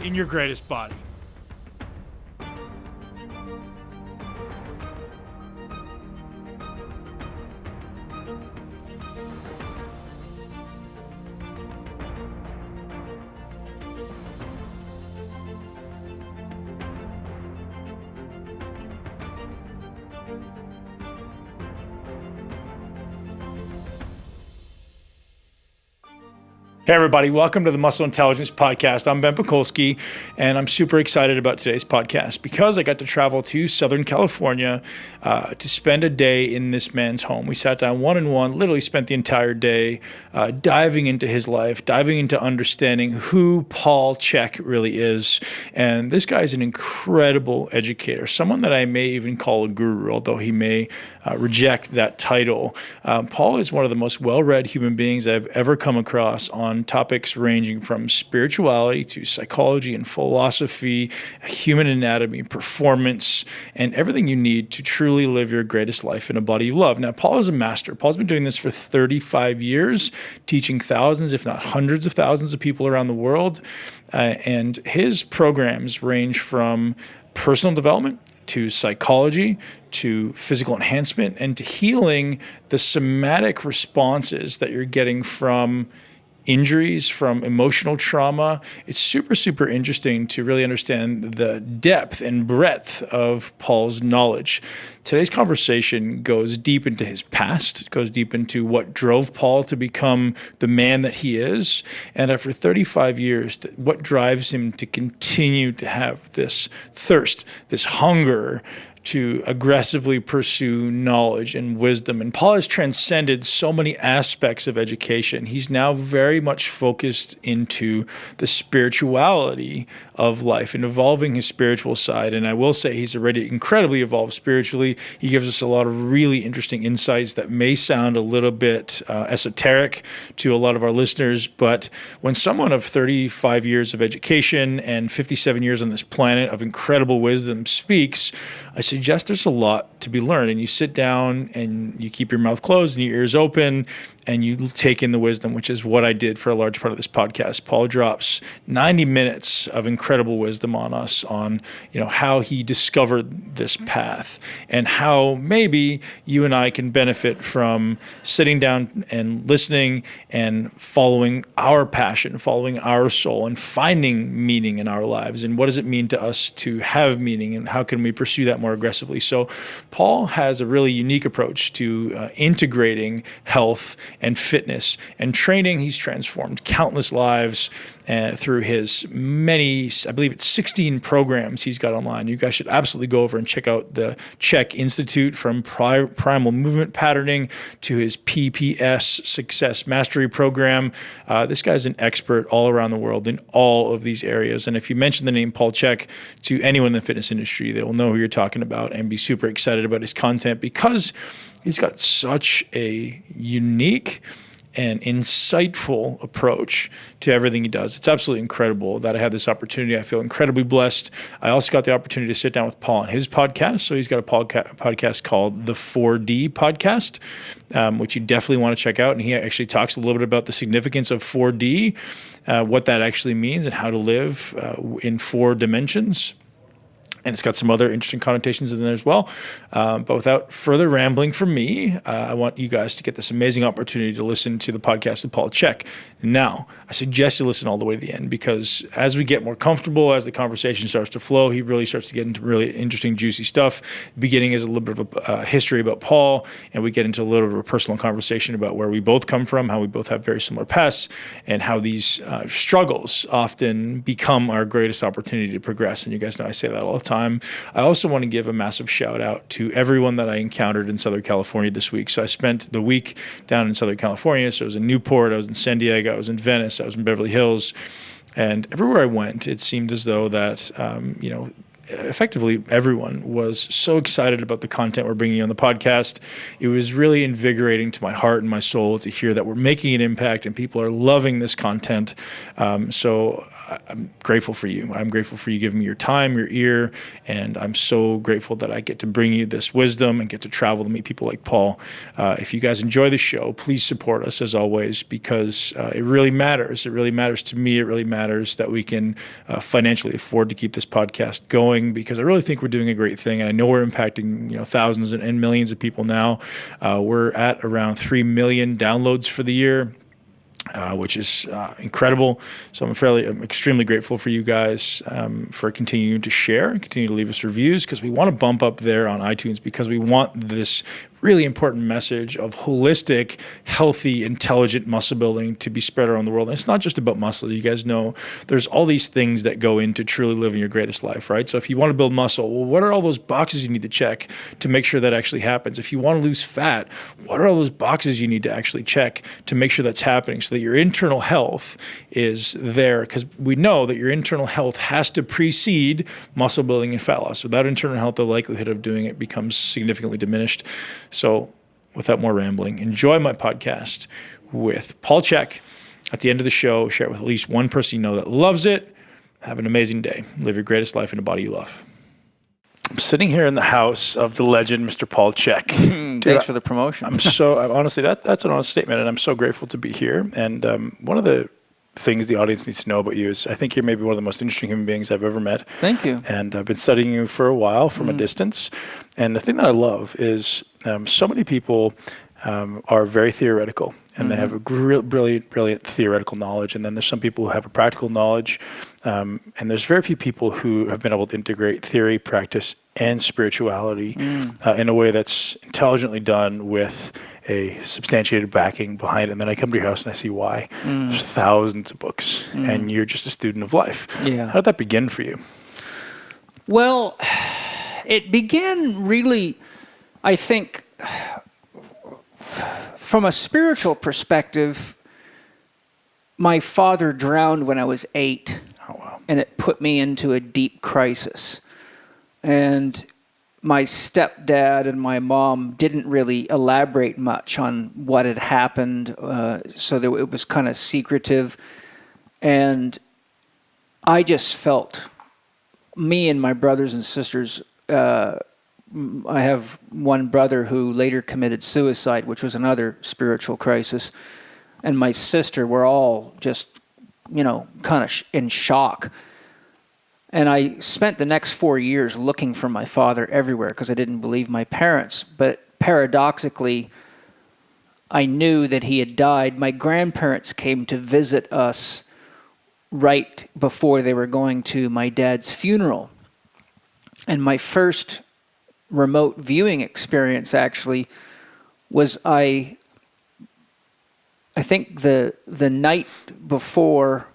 in your greatest body. Hey everybody, welcome to the Muscle Intelligence Podcast. I'm Ben Pakulski, and I'm super excited about today's podcast because I got to travel to Southern California to spend a day in this man's home. We sat down one-on-one, literally spent the entire day diving into his life, diving into understanding who Paul Chek really is. And this guy is an incredible educator, someone that I may even call a guru, although he may reject that title. Paul is one of the most well-read human beings I've ever come across on topics ranging from spirituality to psychology and philosophy, human anatomy, performance, and everything you need to truly live your greatest life in a body you love. Now, Paul is a master. Paul's been doing this for 35 years, teaching thousands, if not hundreds of thousands of people around the world. And his programs range from personal development to psychology, to physical enhancement, and to healing the somatic responses that you're getting from injuries, from emotional trauma. It's super, super interesting to really understand the depth and breadth of Paul's knowledge. Today's conversation goes deep into his past, goes deep into what drove Paul to become the man that he is, and after 35 years, what drives him to continue to have this thirst, this hunger to aggressively pursue knowledge and wisdom. And Paul has transcended so many aspects of education. He's now very much focused into the spirituality of life and evolving his spiritual side. And I will say he's already incredibly evolved spiritually. He gives us a lot of really interesting insights that may sound a little bit esoteric to a lot of our listeners. But when someone of 35 years of education and 57 years on this planet of incredible wisdom speaks, I suggest there's a lot to be learned, and you sit down and you keep your mouth closed and your ears open and you take in the wisdom, which is what I did for a large part of this podcast. Paul drops 90 minutes of incredible wisdom on us on, how he discovered this path and how maybe you and I can benefit from sitting down and listening and following our passion, following our soul, and finding meaning in our lives. And what does it mean to us to have meaning, and how can we pursue that more aggressively? So Paul has a really unique approach to integrating health and fitness and training. He's transformed countless lives through his many, I believe it's 16 programs he's got online. You guys should absolutely go over and check out the Chek Institute, from primal movement patterning to his PPS Success Mastery Program. This guy's an expert all around the world in all of these areas. And if you mention the name Paul Chek to anyone in the fitness industry, they will know who you're talking about and be super excited about his content, because he's got such a unique and insightful approach to everything he does. It's absolutely incredible that I had this opportunity. I feel incredibly blessed. I also got the opportunity to sit down with Paul on his podcast. So he's got a podcast called the 4D Podcast, which you definitely want to check out. And he actually talks a little bit about the significance of 4D, what that actually means, and how to live in 4 dimensions. And it's got some other interesting connotations in there as well. But without further rambling from me, I want you guys to get this amazing opportunity to listen to the podcast of Paul Chek. Now, I suggest you listen all the way to the end, because as we get more comfortable, as the conversation starts to flow, he really starts to get into really interesting, juicy stuff. The beginning is a little bit of a history about Paul, and we get into a little bit of a personal conversation about where we both come from, how we both have very similar pasts, and how these struggles often become our greatest opportunity to progress. And you guys know I say that all the time. I also want to give a massive shout out to everyone that I encountered in Southern California this week. So I spent the week down in Southern California. So I was in Newport, I was in San Diego, I was in Venice, I was in Beverly Hills. And everywhere I went, it seemed as though that, effectively everyone was so excited about the content we're bringing on the podcast. It was really invigorating to my heart and my soul to hear that we're making an impact and people are loving this content. So I'm grateful for you. I'm grateful for you giving me your time, your ear, and I'm so grateful that I get to bring you this wisdom and get to travel to meet people like Paul. If you guys enjoy the show, please support us as always, because it really matters. It really matters to me. It really matters that we can financially afford to keep this podcast going, because I really think we're doing a great thing, and I know we're impacting thousands and millions of people now. We're at around 3 million downloads for the year. Which is incredible. So I'm extremely grateful for you guys for continuing to share and continue to leave us reviews, because we want to bump up there on iTunes, because we want this really important message of holistic, healthy, intelligent muscle building to be spread around the world. And it's not just about muscle. You guys know there's all these things that go into truly living your greatest life, right? So if you want to build muscle, well, what are all those boxes you need to check to make sure that actually happens? If you want to lose fat, what are all those boxes you need to actually check to make sure that's happening, so that your internal health is there? Because we know that your internal health has to precede muscle building and fat loss. Without internal health, the likelihood of doing it becomes significantly diminished. So without more rambling, enjoy my podcast with Paul Chek. At the end of the show, share it with at least one person you know that loves it. Have an amazing day. Live your greatest life in a body you love. I'm sitting here in the house of the legend, Mr. Paul Chek. Thanks for the promotion. Honestly, that's an honest statement, and I'm so grateful to be here. And one of the things the audience needs to know about you is I think you're maybe one of the most interesting human beings I've ever met. Thank you. And I've been studying you for a while from a distance. And the thing that I love is so many people are very theoretical, and they have a brilliant theoretical knowledge. And then there's some people who have a practical knowledge. And there's very few people who have been able to integrate theory, practice, and spirituality in a way that's intelligently done with a substantiated backing behind it. And then I come to your house and I see why. There's thousands of books, and you're just a student of life. Yeah. How did that begin for you? Well, it began really, I think, from a spiritual perspective. My father drowned when I was 8. Oh, wow. And it put me into a deep crisis. And my stepdad and my mom didn't really elaborate much on what had happened, so it was kind of secretive. And I just felt, me and my brothers and sisters, I have one brother who later committed suicide, which was another spiritual crisis. And my sister were all just, kind of in shock. And I spent the next 4 years looking for my father everywhere because I didn't believe my parents. But paradoxically, I knew that he had died. My grandparents came to visit us right before they were going to my dad's funeral. And my first remote viewing experience actually was I think the night before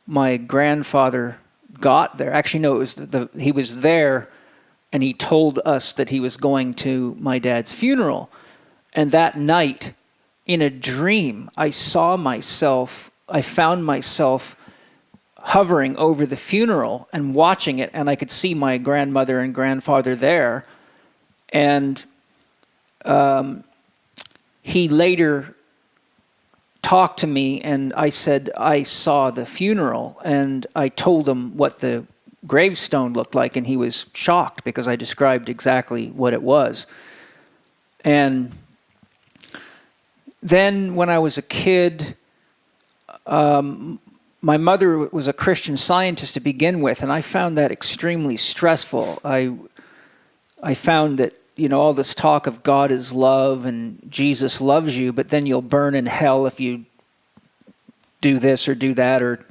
my grandfather got there. Actually, no, it was he was there, and he told us that he was going to my dad's funeral. And that night, in a dream, I found myself hovering over the funeral and watching it, and I could see my grandmother and grandfather there. And he later talked to me, and I said I saw the funeral, and I told him what the gravestone looked like, and he was shocked because I described exactly what it was. And then when I was a kid, my mother was a Christian Scientist to begin with, and I found that extremely stressful. I found that all this talk of God is love and Jesus loves you, but then you'll burn in hell if you do this or do that or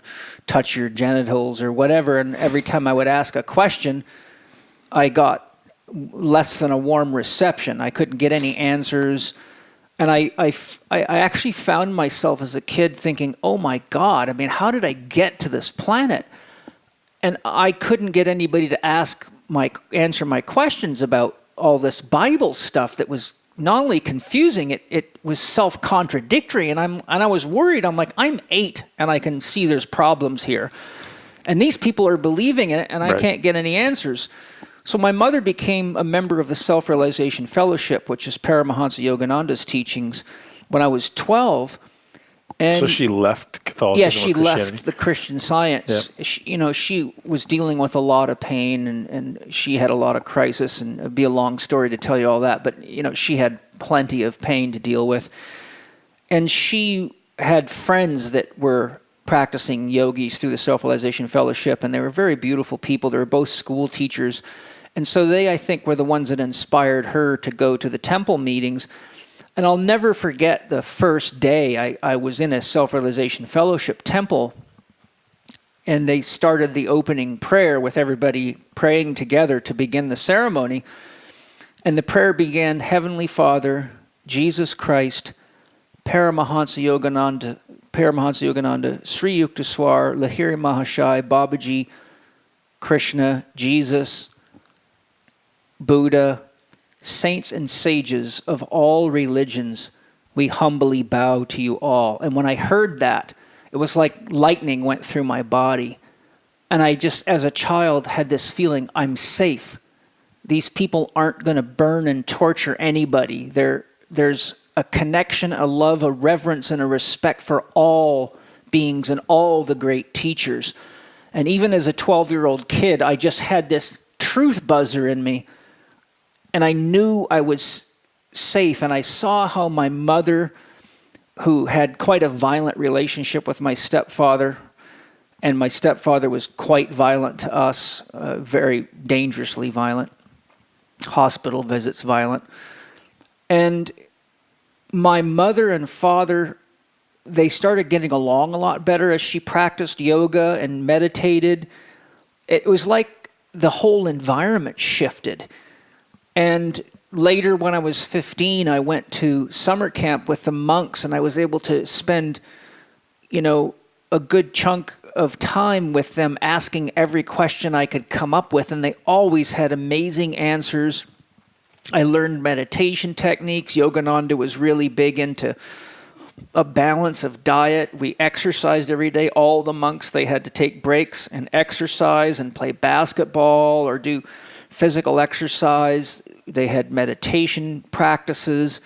touch your genitals or whatever. And every time I would ask a question, I got less than a warm reception. I couldn't get any answers. And I actually found myself as a kid thinking, oh my God, how did I get to this planet? And I couldn't get anybody to answer my questions about all this Bible stuff that was not only confusing, it was self-contradictory, and I was worried. I'm like, I'm 8, and I can see there's problems here. And these people are believing it, and I can't get any answers. So my mother became a member of the Self-Realization Fellowship, which is Paramahansa Yogananda's teachings, when I was 12. And so she left Catholicism. yeah, she or Christianity. left the Christian Science. Yeah. She was dealing with a lot of pain, and she had a lot of crisis, and it'd be a long story to tell you all that, but she had plenty of pain to deal with. And she had friends that were practicing yogis through the Self-Realization Fellowship, and they were very beautiful people. They were both school teachers. And so they, I think, were the ones that inspired her to go to the temple meetings. And I'll never forget the first day I was in a Self-Realization Fellowship temple, and they started the opening prayer with everybody praying together to begin the ceremony. And the prayer began, Heavenly Father, Jesus Christ, Paramahansa Yogananda, Sri Yukteswar, Lahiri Mahashai, Babaji, Krishna, Jesus, Buddha, saints and sages of all religions, we humbly bow to you all. And when I heard that, it was like lightning went through my body. And I just, as a child, had this feeling, I'm safe. These people aren't going to burn and torture anybody. There's a connection, a love, a reverence, and a respect for all beings and all the great teachers. And even as a 12-year-old kid, I just had this truth buzzer in me. And I knew I was safe, and I saw how my mother, who had quite a violent relationship with my stepfather, and my stepfather was quite violent to us, very dangerously violent, hospital visits violent. And my mother and father, they started getting along a lot better as she practiced yoga and meditated. It was like the whole environment shifted. And later, when I was 15, I went to summer camp with the monks, and I was able to spend, a good chunk of time with them asking every question I could come up with, and they always had amazing answers. I learned meditation techniques. Yogananda was really big into a balance of diet. We exercised every day. All the monks, they had to take breaks and exercise and play basketball or do physical exercise. They had meditation practices.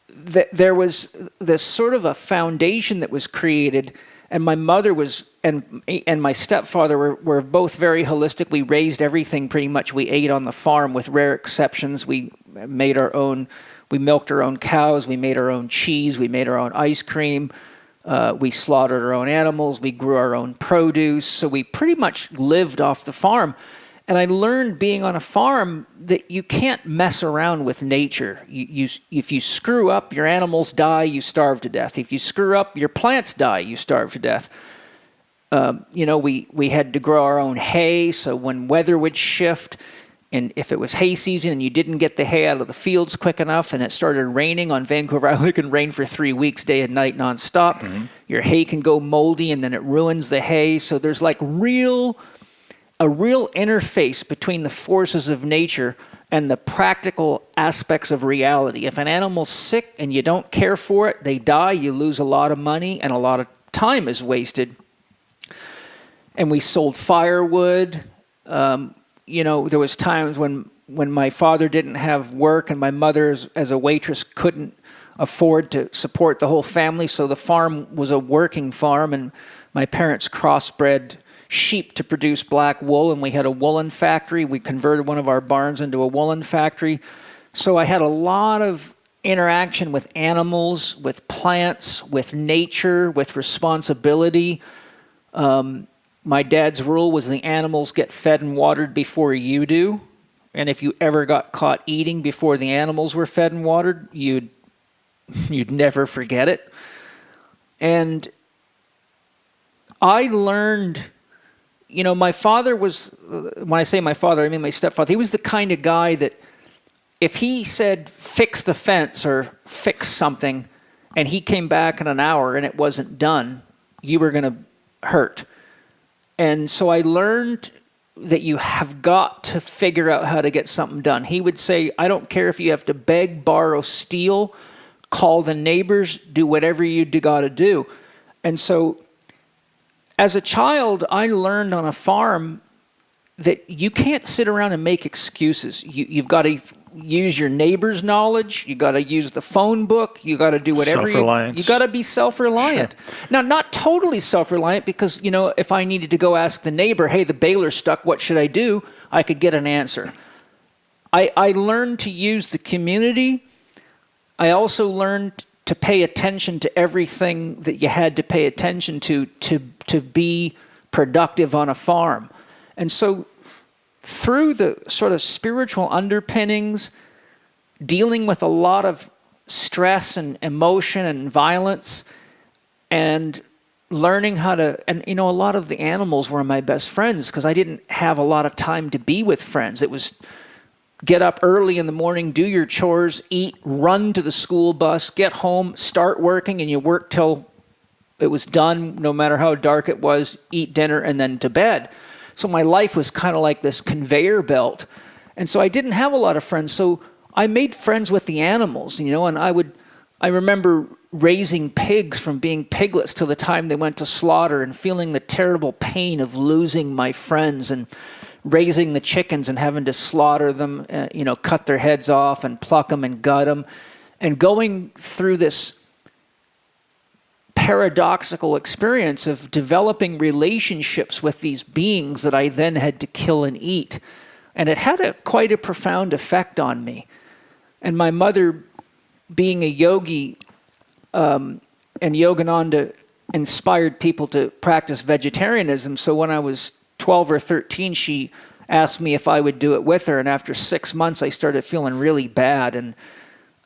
There was this sort of a foundation that was created, and my mother was, and my stepfather were both very holistic. We raised everything pretty much. We ate on the farm with rare exceptions. We made our own, we milked our own cows, we made our own cheese, we made our own ice cream, we slaughtered our own animals, we grew our own produce. So we pretty much lived off the farm. And I learned being on a farm that you can't mess around with nature. If you screw up, your animals die, you starve to death. If you screw up, your plants die, you starve to death. We had to grow our own hay, so when weather would shift, and if it was hay season and you didn't get the hay out of the fields quick enough and it started raining on Vancouver Island, it can rain for 3 weeks, day and night, nonstop. Mm-hmm. Your hay can go moldy and then it ruins the hay. So there's like a real interface between the forces of nature and the practical aspects of reality. If an animal's sick and you don't care for it, they die, you lose a lot of money, and a lot of time is wasted. And we sold firewood. There was times when my father didn't have work and my mother, as a waitress, couldn't afford to support the whole family, so the farm was a working farm, and my parents crossbred sheep to produce black wool, and we had a woolen factory. We converted one of our barns into a woolen factory. So I had a lot of interaction with animals, with plants, with nature, with responsibility. My dad's rule was the animals get fed and watered before you do. And if you ever got caught eating before the animals were fed and watered, you'd never forget it. And I learned, my father was, when I say my father, I mean my stepfather, he was the kind of guy that if he said, fix the fence or fix something, and he came back in an hour and it wasn't done, you were going to hurt. And so I learned that you have got to figure out how to get something done. He would say, I don't care if you have to beg, borrow, steal, call the neighbors, do whatever you got to do. And so as a child, I learned on a farm that you can't sit around and make excuses. You've got to use your neighbor's knowledge. You got to use the phone book. You got to do whatever you got to be self-reliant. Sure. Now, not totally self-reliant, because, if I needed to go ask the neighbor, hey, the baler's stuck, what should I do? I could get an answer. I learned to use the community. I also learned to pay attention to everything that you had to pay attention to be productive on a farm. And so through the sort of spiritual underpinnings, dealing with a lot of stress and emotion and violence, and learning how to, and a lot of the animals were my best friends, because I didn't have a lot of time to be with friends. It was get up early in the morning, do your chores, eat, run to the school bus, get home, start working, and you work till it was done, no matter how dark it was, eat dinner, and then to bed. So my life was kind of like this conveyor belt. And so I didn't have a lot of friends. So I made friends with the animals, and I remember raising pigs from being piglets till the time they went to slaughter, and feeling the terrible pain of losing my friends, and raising the chickens and having to slaughter them, cut their heads off and pluck them and gut them, and going through this paradoxical experience of developing relationships with these beings that I then had to kill and eat. And it had quite a profound effect on me. And my mother, being a yogi, and Yogananda inspired people to practice vegetarianism. So when I was 12 or 13, she asked me if I would do it with her. And after 6 months, I started feeling really bad. And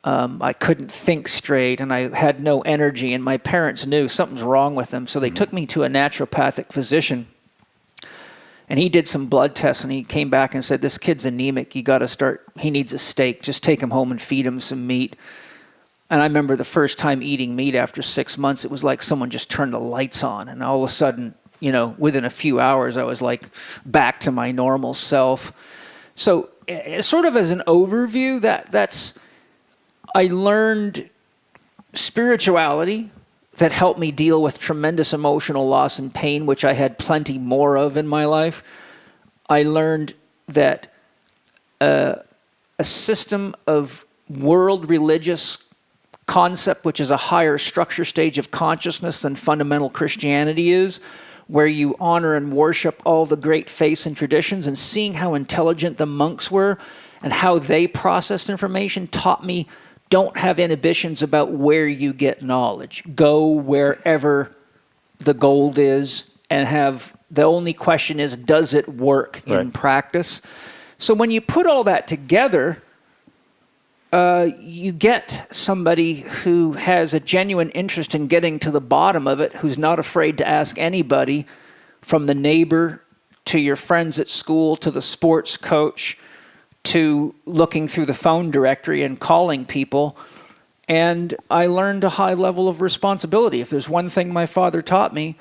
I couldn't think straight, and I had no energy, and my parents knew something's wrong with them. So they took me to a naturopathic physician, and he did some blood tests, and he came back and said, this kid's anemic. He needs a steak. Just take him home and feed him some meat. And I remember the first time eating meat after 6 months, it was like someone just turned the lights on, and all of a sudden, within a few hours, I was like back to my normal self. So sort of as an overview, I learned spirituality that helped me deal with tremendous emotional loss and pain, which I had plenty more of in my life. I learned that a system of world religious concept, which is a higher structure stage of consciousness than fundamental Christianity is, where you honor and worship all the great faiths and traditions, and seeing how intelligent the monks were and how they processed information taught me, don't have inhibitions about where you get knowledge. Go wherever the gold is, and the only question is, does it work in practice? So when you put all that together, you get somebody who has a genuine interest in getting to the bottom of it, who's not afraid to ask anybody, from the neighbor to your friends at school to the sports coach, to looking through the phone directory and calling people. And I learned a high level of responsibility. If there's one thing my father taught me,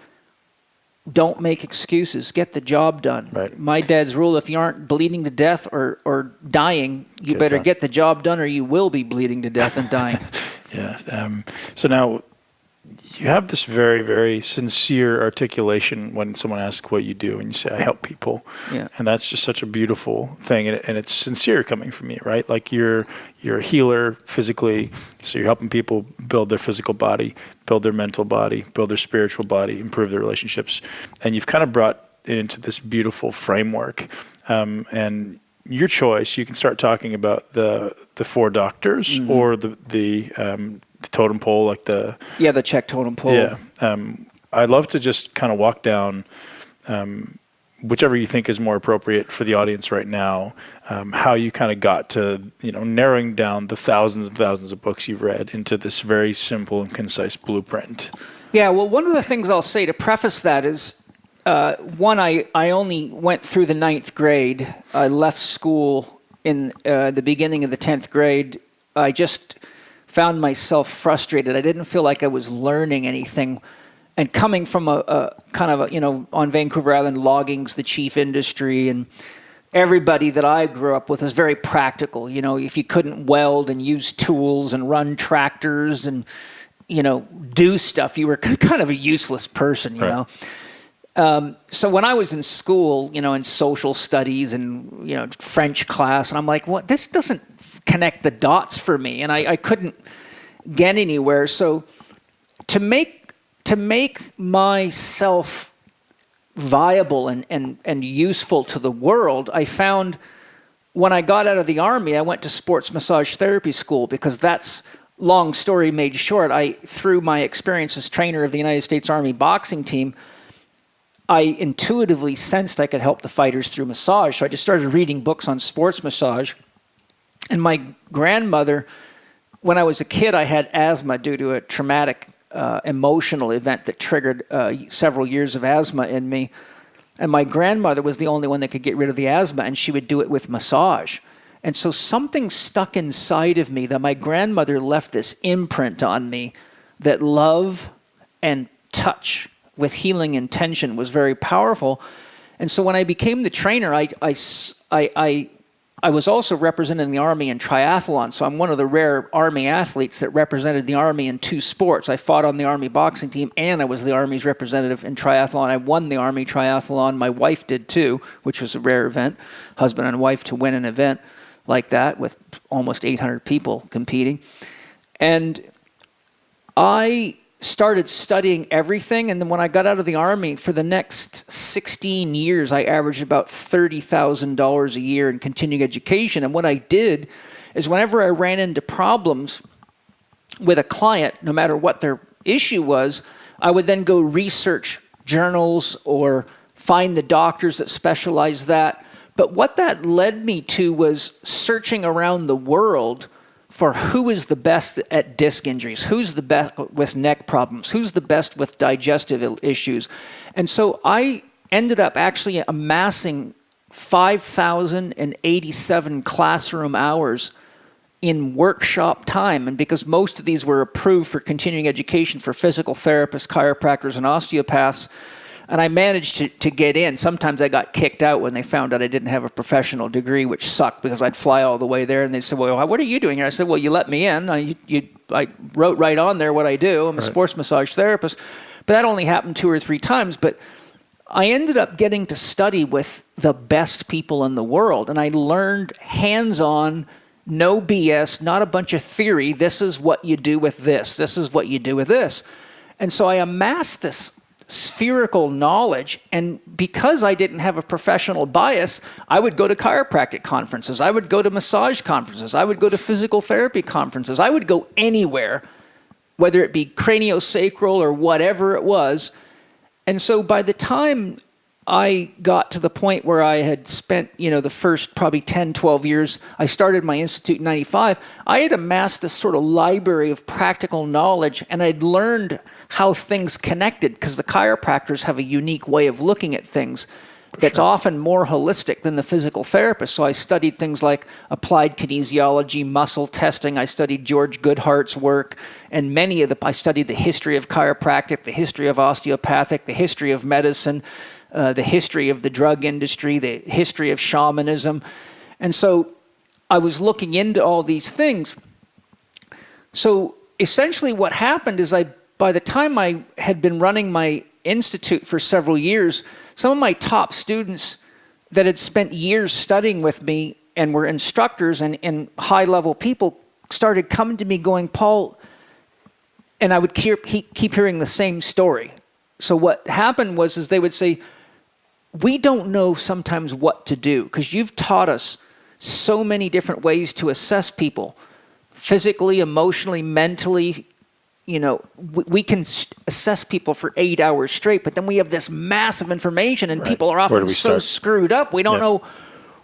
don't make excuses. Get the job done. Right. My dad's rule, if you aren't bleeding to death or dying, you better get the job done, or you will be bleeding to death and dying. Yeah. So now you have this very, very sincere articulation when someone asks what you do, and you say, I help people. Yeah. And that's just such a beautiful thing. And it's sincere coming from you, right? Like you're a healer physically, so you're helping people build their physical body, build their mental body, build their spiritual body, improve their relationships. And you've kind of brought it into this beautiful framework. And your choice, you can start talking about the four doctors, or the totem pole, like the Czech totem pole. Yeah, I'd love to just kind of walk down whichever you think is more appropriate for the audience right now. How you kind of got to narrowing down the thousands and thousands of books you've read into this very simple and concise blueprint. Yeah, well, one of the things I'll say to preface that is, one, I only went through the 9th grade. I left school in the beginning of the 10th grade. I just found myself frustrated. I didn't feel like I was learning anything. And coming from a kind of, on Vancouver Island, logging's the chief industry, and everybody that I grew up with was very practical. If you couldn't weld and use tools and run tractors and, do stuff, you were kind of a useless person, know. So when I was in school, in social studies and, French class, and I'm like, what? This doesn't connect the dots for me, and I couldn't get anywhere. So to make myself viable and useful to the world, I found when I got out of the Army, I went to sports massage therapy school, because that's, long story made short, through my experience as trainer of the United States Army boxing team, I intuitively sensed I could help the fighters through massage. So I just started reading books on sports massage. And my grandmother, when I was a kid, I had asthma due to a traumatic emotional event that triggered several years of asthma in me. And my grandmother was the only one that could get rid of the asthma, and she would do it with massage. And so something stuck inside of me that my grandmother left this imprint on me that love and touch with healing intention was very powerful. And so when I became the trainer, I was also representing the Army in triathlon. So I'm one of the rare Army athletes that represented the Army in 2 sports. I fought on the Army boxing team, and I was the Army's representative in triathlon. I won the Army triathlon. My wife did too, which was a rare event. Husband and wife to win an event like that with almost 800 people competing. And I started studying everything, and then when I got out of the Army, for the next 16 years, I averaged about $30,000 a year in continuing education. And what I did is whenever I ran into problems with a client, no matter what their issue was, I would then go research journals or find the doctors that specialize that. But what that led me to was searching around the world for who is the best at disc injuries, who's the best with neck problems, who's the best with digestive issues. And so I ended up actually amassing 5,087 classroom hours in workshop time. And because most of these were approved for continuing education for physical therapists, chiropractors, and osteopaths, and I managed to get in. Sometimes I got kicked out when they found out I didn't have a professional degree, which sucked because I'd fly all the way there. And they said, well, what are you doing here? I said, well, you let me in. I wrote right on there what I do. I'm a sports massage therapist. But that only happened 2 or 3 times. But I ended up getting to study with the best people in the world. And I learned hands-on, no BS, not a bunch of theory. This is what you do with this. This is what you do with this. And so I amassed this spherical knowledge, and because I didn't have a professional bias, I would go to chiropractic conferences, I would go to massage conferences, I would go to physical therapy conferences, I would go anywhere, whether it be craniosacral or whatever it was. And so by the time I got to the point where I had spent, the first probably 10, 12 years, I started my institute in 95, I had amassed this sort of library of practical knowledge, and I'd learned how things connected, because the chiropractors have a unique way of looking at things that's often more holistic than the physical therapist. So I studied things like applied kinesiology, muscle testing. I studied George Goodhart's work, and I studied the history of chiropractic, the history of osteopathic, the history of medicine, the history of the drug industry, the history of shamanism. And so I was looking into all these things. So essentially what happened is by the time I had been running my institute for several years, some of my top students that had spent years studying with me and were instructors and high-level people started coming to me going, Paul, and I would keep hearing the same story. So what happened was they would say, we don't know sometimes what to do, because you've taught us so many different ways to assess people, physically, emotionally, mentally. We can assess people for 8 hours straight, but then we have this massive information, and people are often so screwed up, we don't know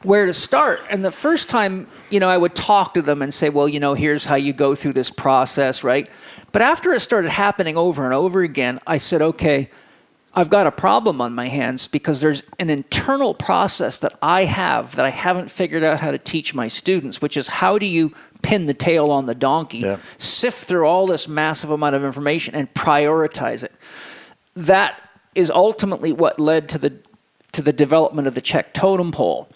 where to start. And the first time, I would talk to them and say, well, here's how you go through this process, right? But after it started happening over and over again, I said, okay, I've got a problem on my hands, because there's an internal process that I haven't figured out how to teach my students, which is how do you pin the tail on the donkey, sift through all this massive amount of information and prioritize it. That is ultimately what led to the development of the Czech totem pole.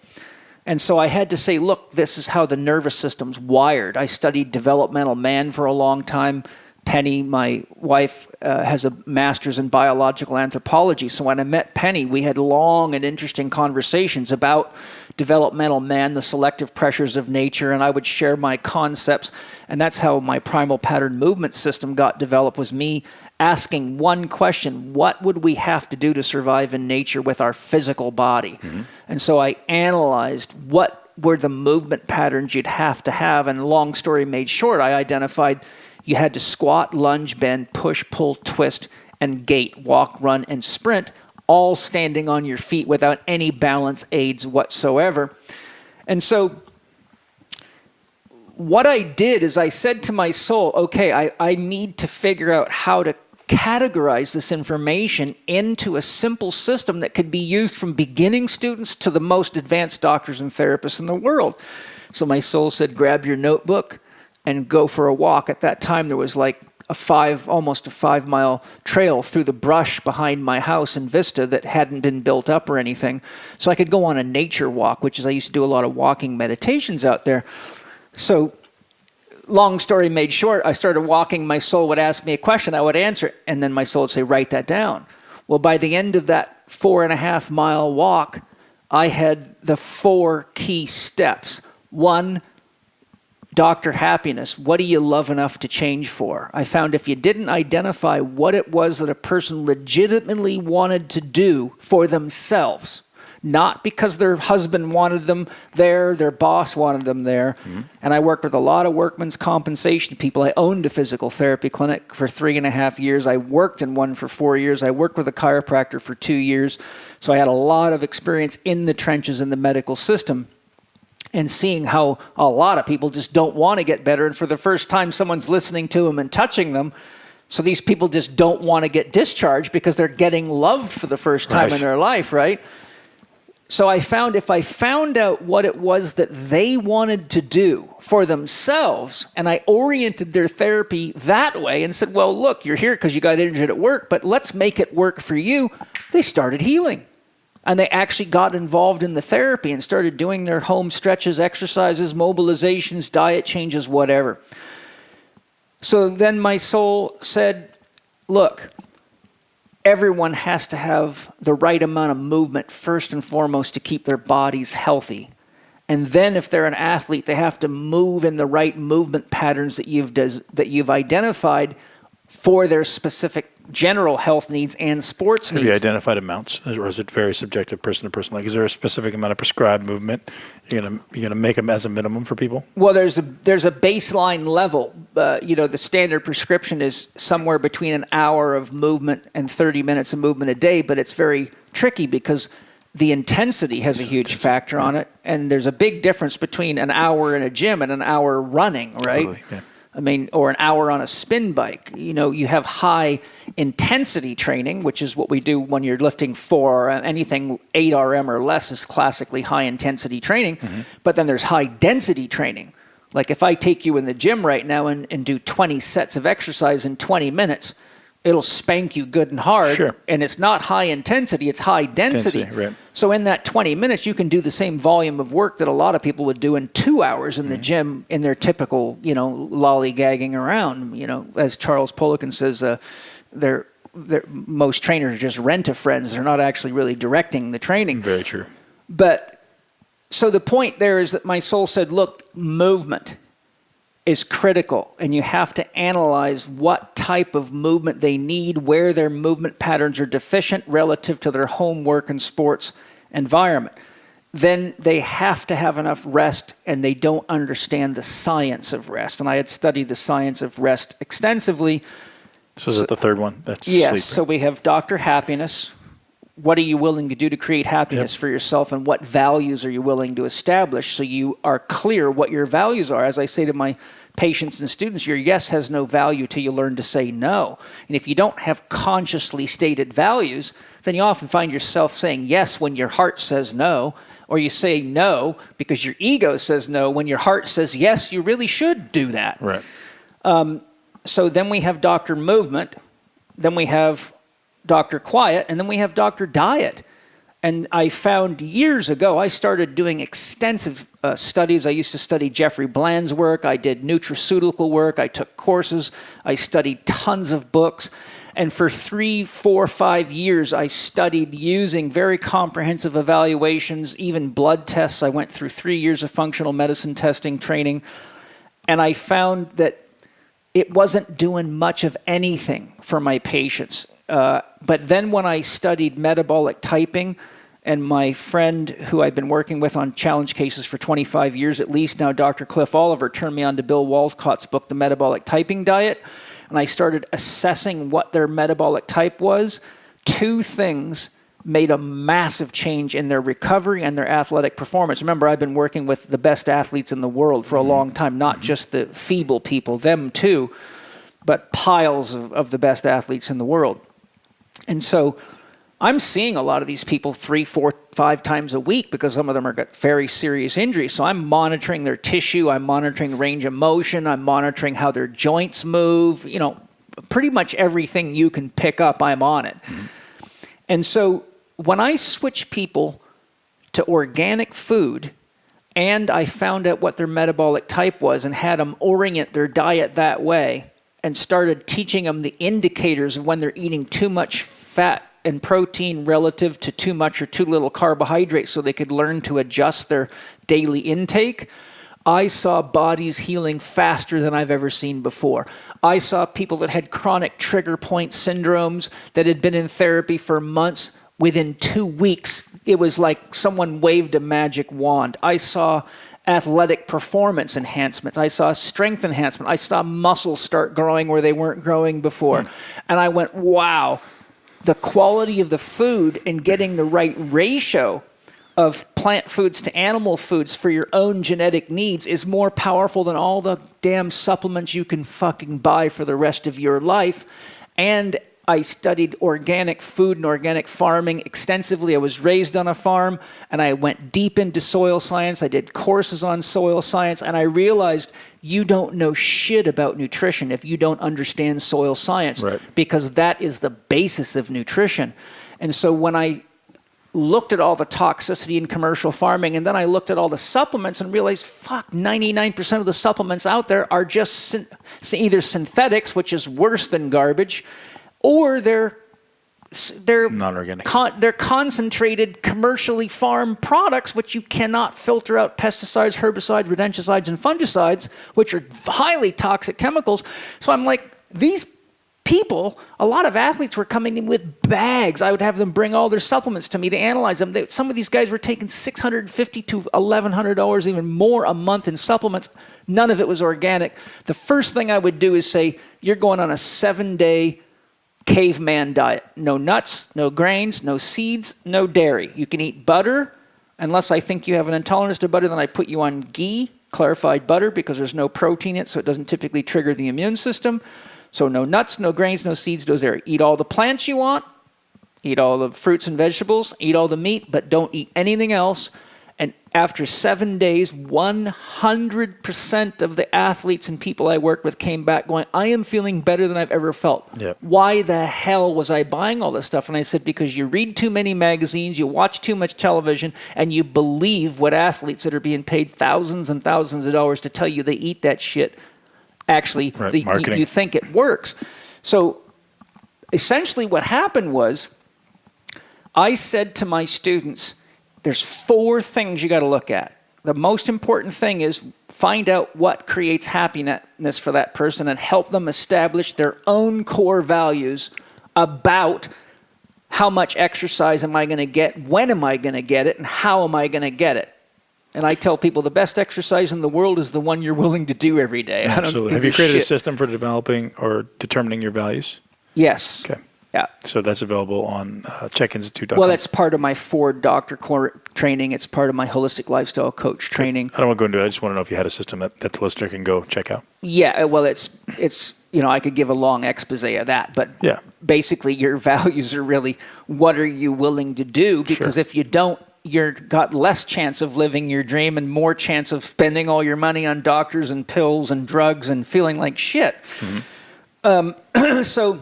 And so I had to say, look, this is how the nervous system's wired. I studied developmental man for a long time, Penny, my wife, has a master's in biological anthropology. So when I met Penny, we had long and interesting conversations about developmental man, the selective pressures of nature, and I would share my concepts. And that's how my primal pattern movement system got developed, was me asking one question: what would we have to do to survive in nature with our physical body? Mm-hmm. And so I analyzed what were the movement patterns you'd have to have. And long story made short, I identified you had to squat, lunge, bend, push, pull, twist, and gait, walk, run, and sprint, all standing on your feet without any balance aids whatsoever. And so what I did is I said to my soul, okay, I need to figure out how to categorize this information into a simple system that could be used from beginning students to the most advanced doctors and therapists in the world. So my soul said, grab your notebook and go for a walk. At that time, there was like almost a 5-mile trail through the brush behind my house in Vista that hadn't been built up or anything. So I could go on a nature walk, which is, I used to do a lot of walking meditations out there. So long story made short, I started walking. My soul would ask me a question, I would answer it, and then my soul would say, write that down. Well, by the end of that 4.5-mile walk, I had the 4 key steps. 1, Dr. Happiness, what do you love enough to change for? I found if you didn't identify what it was that a person legitimately wanted to do for themselves, not because their husband wanted them there, their boss wanted them there. Mm-hmm. And I worked with a lot of workman's compensation people. I owned a physical therapy clinic for 3.5 years. I worked in one for 4 years. I worked with a chiropractor for 2 years. So I had a lot of experience in the trenches in the medical system, and seeing how a lot of people just don't want to get better. And for the first time, someone's listening to them and touching them. So these people just don't want to get discharged because they're getting loved for the first time in their life, right? So I found if I found out what it was that they wanted to do for themselves, and I oriented their therapy that way and said, well, look, you're here because you got injured at work, but let's make it work for you, they started healing. And they actually got involved in the therapy and started doing their home stretches, exercises, mobilizations, diet changes, whatever. So then my soul said, look, everyone has to have the right amount of movement first and foremost to keep their bodies healthy. And then if they're an athlete, they have to move in the right movement patterns that you've identified for their specific general health needs and sports needs. Have you identified amounts, or is it very subjective person to person? Like, is there a specific amount of prescribed movement you're gonna make them as a minimum for people? Well, there's a baseline level. The standard prescription is somewhere between an hour of movement and 30 minutes of movement a day, but it's very tricky because the intensity has a huge factor on it, and there's a big difference between an hour in a gym and an hour running, right? Totally, yeah. I mean, or an hour on a spin bike. You have high intensity training, which is what we do when you're lifting 4RM. Anything 8 RM or less is classically high intensity training. Mm-hmm. But then there's high density training. Like if I take you in the gym right now and do 20 sets of exercise in 20 minutes, it'll spank you good and hard. Sure. And it's not high intensity, it's high density. Right. So in that 20 minutes, you can do the same volume of work that a lot of people would do in 2 hours in the gym in their typical, lollygagging around. As Charles Poliquin says, most trainers just rent-a-friends. They're not actually really directing the training. Very true. But so the point there is that my soul said, look, movement is critical, and you have to analyze what type of movement they need, where their movement patterns are deficient relative to their homework and sports environment. Then they have to have enough rest, and they don't understand the science of rest. And I had studied the science of rest extensively. So is it the third one? That's yes. Sleep. So we have Dr. Happiness. What are you willing to do to create happiness for yourself, and what values are you willing to establish so you are clear what your values are? As I say to my patients and students, your yes has no value till you learn to say no. And if you don't have consciously stated values, then you often find yourself saying yes when your heart says no, or you say no because your ego says no when your heart says yes, you really should do that. Right. So then we have Dr. Movement, then we have Dr. Quiet, and then we have Dr. Diet. And I found years ago, I started doing extensive studies. I used to study Jeffrey Bland's work. I did nutraceutical work. I took courses. I studied tons of books. And for 3, 4, 5 years, I studied using very comprehensive evaluations, even blood tests. I went through 3 years of functional medicine testing training. And I found that it wasn't doing much of anything for my patients. But then when I studied metabolic typing, and my friend who I've been working with on challenge cases for 25 years at least now, Dr. Cliff Oliver, turned me on to Bill Walcott's book, The Metabolic Typing Diet, and I started assessing what their metabolic type was. 2 things made a massive change in their recovery and their athletic performance. Remember, I've been working with the best athletes in the world for a long time, not just the feeble people, them too, but piles of the best athletes in the world. And so I'm seeing a lot of these people 3, 4, 5 times a week because some of them are got very serious injuries. So I'm monitoring their tissue. I'm monitoring range of motion. I'm monitoring how their joints move. You know, pretty much everything you can pick up, I'm on it. And so when I switch people to organic food and I found out what their metabolic type was and had them orient their diet that way and started teaching them the indicators of when they're eating too much fat and protein relative to too much or too little carbohydrates so they could learn to adjust their daily intake, I saw bodies healing faster than I've ever seen before. I saw people that had chronic trigger point syndromes that had been in therapy for months. Within 2 weeks, it was like someone waved a magic wand. I saw athletic performance enhancements. I saw strength enhancement. I saw muscles start growing where they weren't growing before. And I went, wow. The quality of the food and getting the right ratio of plant foods to animal foods for your own genetic needs is more powerful than all the damn supplements you can fucking buy for the rest of your life. And I studied organic food and organic farming extensively. I was raised on a farm, and I went deep into soil science. I did courses on soil science, and I realized you don't know shit about nutrition if you don't understand soil science, right, because that is the basis of nutrition. And so when I looked at all the toxicity in commercial farming, and then I looked at all the supplements and realized, fuck, 99% of the supplements out there are just either synthetics, which is worse than garbage, or they're non-organic. They're concentrated commercially farmed products, which you cannot filter out pesticides, herbicides, rodenticides, and fungicides, which are highly toxic chemicals. So I'm like, these people, a lot of athletes were coming in with bags. I would have them bring all their supplements to me to analyze them. Some of these guys were taking $650 to $1,100, even more a month in supplements. None of it was organic. The first thing I would do is say, you're going on a 7-day caveman diet. No nuts, no grains, no seeds, no dairy. You can eat butter, unless I think you have an intolerance to butter, then I put you on ghee, clarified butter, because there's no protein in it, so it doesn't typically trigger the immune system. So no nuts, no grains, no seeds, no dairy. Eat all the plants you want, eat all the fruits and vegetables, eat all the meat, but don't eat anything else. And after 7 days, 100% of the athletes and people I worked with came back going, I am feeling better than I've ever felt. Yep. Why the hell was I buying all this stuff? And I said, because you read too many magazines, you watch too much television, and you believe what athletes that are being paid thousands and thousands of dollars to tell you they eat that shit. Actually, right, you think it works. So essentially what happened was I said to my students, there's 4 things you got to look at. The most important thing is find out what creates happiness for that person and help them establish their own core values about how much exercise am I going to get, when am I going to get it, and how am I going to get it. And I tell people the best exercise in the world is the one you're willing to do every day. Absolutely. Have you created a system for developing or determining your values? Yes. Okay. Yeah. So that's available on checkinstitute.com. Well, that's part of my Ford doctor training. It's part of my holistic lifestyle coach training. I don't want to go into it. I just want to know if you had a system that the listener can go check out. Yeah. Well, it's I could give a long expose of that, but yeah, basically your values are really what are you willing to do? Because if you don't, you've got less chance of living your dream and more chance of spending all your money on doctors and pills and drugs and feeling like shit. Mm-hmm. So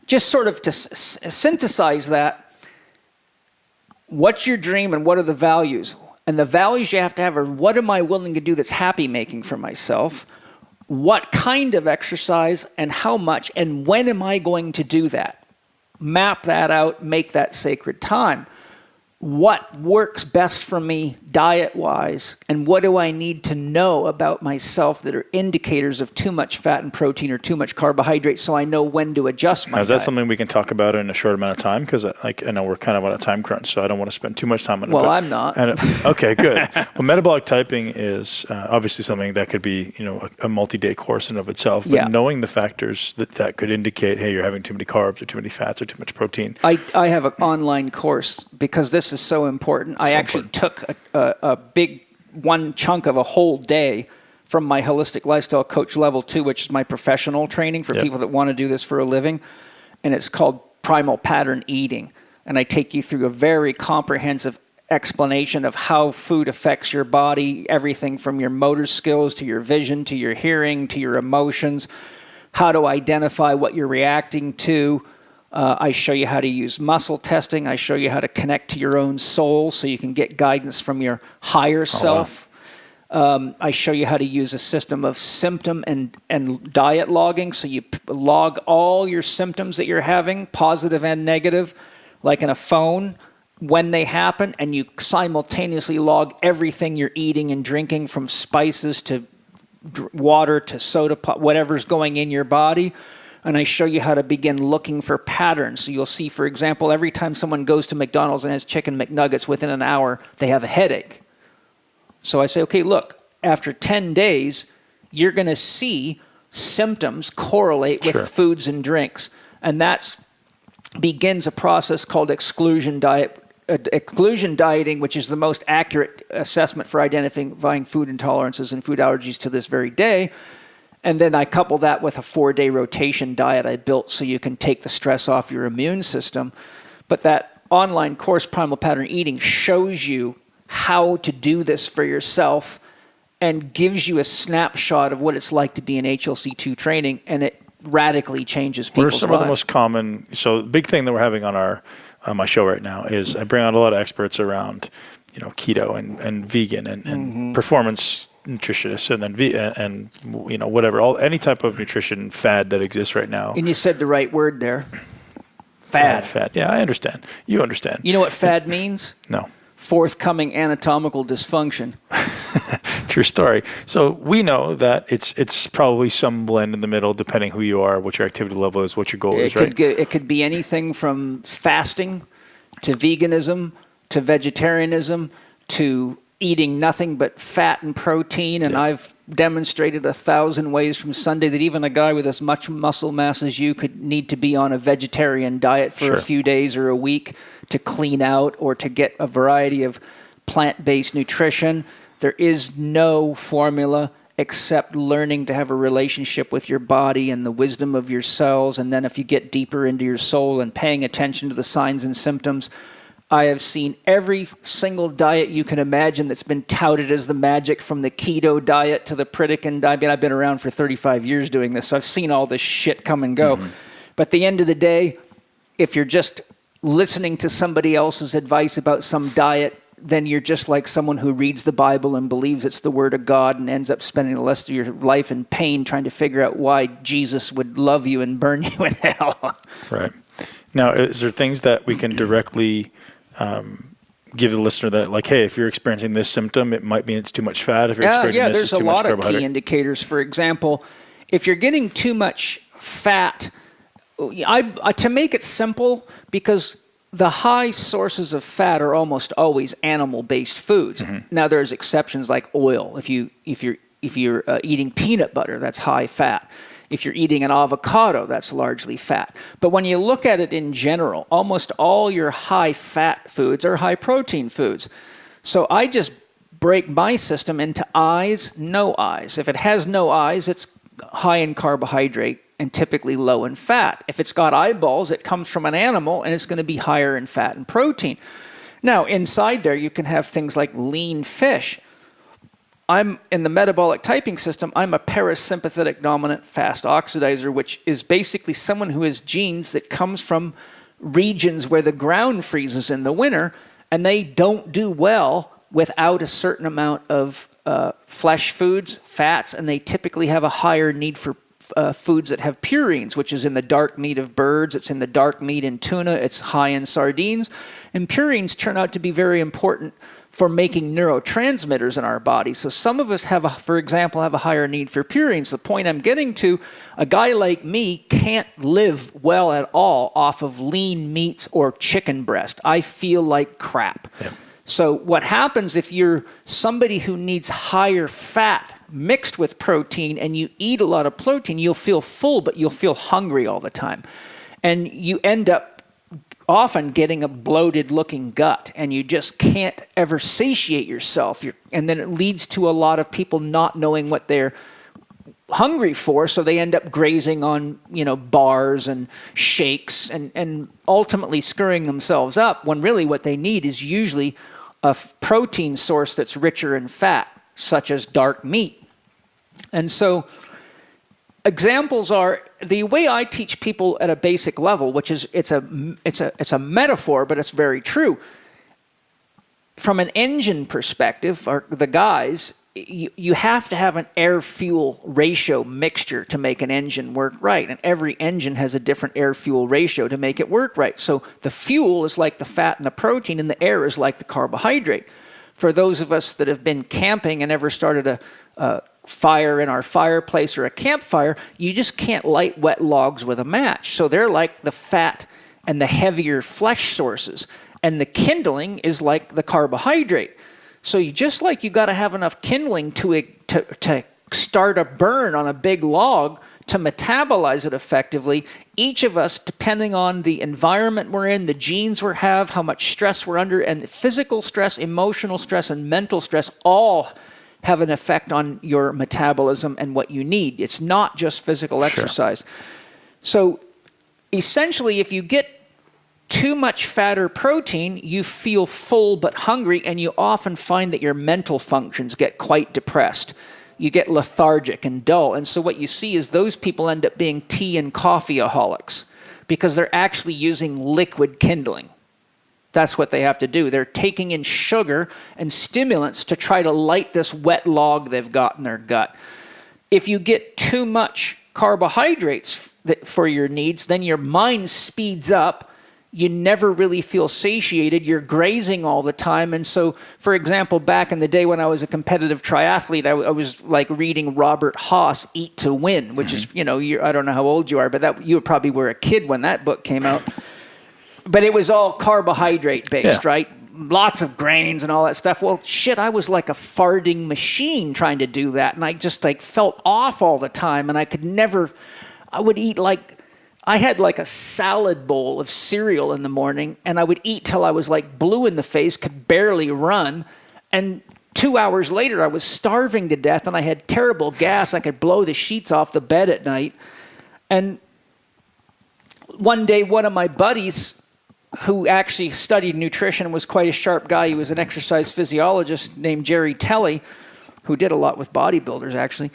just sort of to synthesize that, what's your dream and what are the values? And the values you have to have are, what am I willing to do that's happy making for myself? What kind of exercise and how much and when am I going to do that? Map that out, make that sacred time. What works best for me diet-wise, and what do I need to know about myself that are indicators of too much fat and protein or too much carbohydrate, so I know when to adjust my Now, is that diet. something we can talk about in a short amount of time? Because I know we're kind of on a time crunch, so I don't want to spend too much time on it. Well, I'm not. Okay, good. Well, metabolic typing is obviously something that could be, a multi-day course in of itself. But Yeah. knowing the factors that could indicate, hey, you're having too many carbs or too many fats or too much protein. I have an online course because this is so important. I actually took a big one chunk of a whole day from my Holistic Lifestyle Coach Level 2, which is my professional training for people that want to do this for a living. And it's called Primal Pattern Eating. And I take you through a very comprehensive explanation of how food affects your body, everything from your motor skills to your vision to your hearing to your emotions, how to identify what you're reacting to. I show you how to use muscle testing. I show you how to connect to your own soul so you can get guidance from your higher self. Wow. I show you how to use a system of symptom and diet logging. So you log all your symptoms that you're having, positive and negative, like in a phone, when they happen, and you simultaneously log everything you're eating and drinking, from spices to water to soda pop, whatever's going in your body. And I show you how to begin looking for patterns. So you'll see, for example, every time someone goes to McDonald's and has chicken McNuggets, within an hour, they have a headache. So I say, okay, look, after 10 days, you're going to see symptoms correlate with foods and drinks. And that begins a process called exclusion dieting, which is the most accurate assessment for identifying food intolerances and food allergies to this very day. And then I couple that with a 4-day rotation diet I built so you can take the stress off your immune system. But that online course, Primal Pattern Eating, shows you how to do this for yourself and gives you a snapshot of what it's like to be in HLC2 training, and it radically changes people's lives. What are some of the most common, so the big thing that we're having on my show right now is I bring on a lot of experts around, keto and vegan and performance nutritionists and then whatever, any type of nutrition fad that exists right now. And you said the right word there. Fad. Yeah, I understand. You understand. You know what fad means? No. Forthcoming anatomical dysfunction. True story. So we know that it's probably some blend in the middle, depending who you are, what your activity level is, what your goal is, right? It could be anything from fasting to veganism to vegetarianism to eating nothing but fat and protein. And I've demonstrated 1,000 ways from Sunday that even a guy with as much muscle mass as you could need to be on a vegetarian diet for a few days or a week to clean out or to get a variety of plant-based nutrition. There is no formula except learning to have a relationship with your body and the wisdom of your cells. And then if you get deeper into your soul and paying attention to the signs and symptoms, I have seen every single diet you can imagine that's been touted as the magic, from the keto diet to the Pritikin diet. I've been around for 35 years doing this, so I've seen all this shit come and go. But at the end of the day, if you're just listening to somebody else's advice about some diet, then you're just like someone who reads the Bible and believes it's the word of God and ends up spending the rest of your life in pain trying to figure out why Jesus would love you and burn you in hell. Right. Now, is there things that we can directly give the listener that, like, hey, if you're experiencing this symptom, it might mean it's too much fat. If you're experiencing this, there's it's too much carbohydrate. a lot of key indicators. For example, if you're getting too much fat, to make it simple, because the high sources of fat are almost always animal-based foods. Now, there's exceptions like oil. If you're eating peanut butter, that's high fat. If you're eating an avocado, that's largely fat. But when you look at it in general, almost all your high-fat foods are high-protein foods. So I just break my system into eyes, no eyes. If it has no eyes, it's high in carbohydrate and typically low in fat. If it's got eyeballs, it comes from an animal, and it's going to be higher in fat and protein. Now, inside there, you can have things like lean fish. I'm in the metabolic typing system. I'm a parasympathetic dominant fast oxidizer, which is basically someone who has genes that comes from regions where the ground freezes in the winter, and they don't do well without a certain amount of flesh foods, fats, and they typically have a higher need for foods that have purines, which is in the dark meat of birds, it's in the dark meat in tuna, it's high in sardines. And purines turn out to be very important for making neurotransmitters in our body. So some of us for example, have a higher need for purines. The point I'm getting to, a guy like me can't live well at all off of lean meats or chicken breast. I feel like crap. Yep. So what happens if you're somebody who needs higher fat mixed with protein and you eat a lot of protein, you'll feel full, but you'll feel hungry all the time. And you end up often getting a bloated looking gut and you just can't ever satiate yourself. And then it leads to a lot of people not knowing what they're hungry for, so they end up grazing on, bars and shakes and ultimately screwing themselves up when really what they need is usually a protein source that's richer in fat, such as dark meat. And so examples are, the way I teach people at a basic level, which is it's a metaphor, but it's very true. From an engine perspective, or the guys, you have to have an air-fuel ratio mixture to make an engine work right. And every engine has a different air-fuel ratio to make it work right. So the fuel is like the fat and the protein, and the air is like the carbohydrate. For those of us that have been camping and ever started a fire in our fireplace or a campfire, you just can't light wet logs with a match. So they're like the fat and the heavier flesh sources. And the kindling is like the carbohydrate. So you got to have enough kindling to start a burn on a big log to metabolize it effectively. Each of us, depending on the environment we're in, the genes we have, how much stress we're under, and physical stress, emotional stress, and mental stress all have an effect on your metabolism and what you need. It's not just physical exercise. Sure. So essentially, if you get too much fat or protein, you feel full but hungry, and you often find that your mental functions get quite depressed. You get lethargic and dull. And so what you see is those people end up being tea and coffeeaholics because they're actually using liquid kindling. That's what they have to do. They're taking in sugar and stimulants to try to light this wet log they've got in their gut. If you get too much carbohydrates for your needs, then your mind speeds up. You never really feel satiated. You're grazing all the time. And so, for example, back in the day when I was a competitive triathlete, I was like reading Robert Haas, Eat to Win, which is, I don't know how old you are, but you probably were a kid when that book came out. But it was all carbohydrate based, right? Lots of grains and all that stuff. Well, shit, I was like a farting machine trying to do that. And I just felt off all the time. And I would eat I had a salad bowl of cereal in the morning, and I would eat till I was blue in the face, could barely run. And 2 hours later, I was starving to death, and I had terrible gas. I could blow the sheets off the bed at night. And one day, one of my buddies, who actually studied nutrition, was quite a sharp guy. He was an exercise physiologist named Jerry Telly, who did a lot with bodybuilders, actually.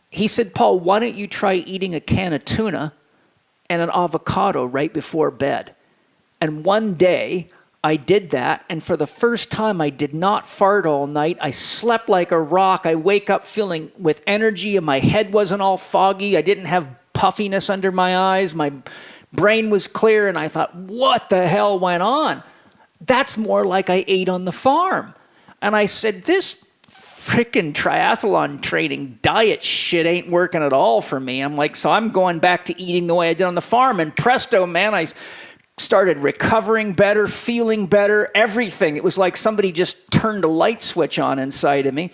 He said, Paul, why don't you try eating a can of tuna and an avocado right before bed? And one day I did that, and for the first time I did not fart all night. I slept like a rock. I wake up feeling with energy, and my head wasn't all foggy. I didn't have puffiness under my eyes. My brain was clear, and I thought, what the hell went on? That's more like I ate on the farm. And I said, this freaking triathlon training diet shit ain't working at all for me. So I'm going back to eating the way I did on the farm, and presto, man, I started recovering better, feeling better, everything. It was like somebody just turned a light switch on inside of me.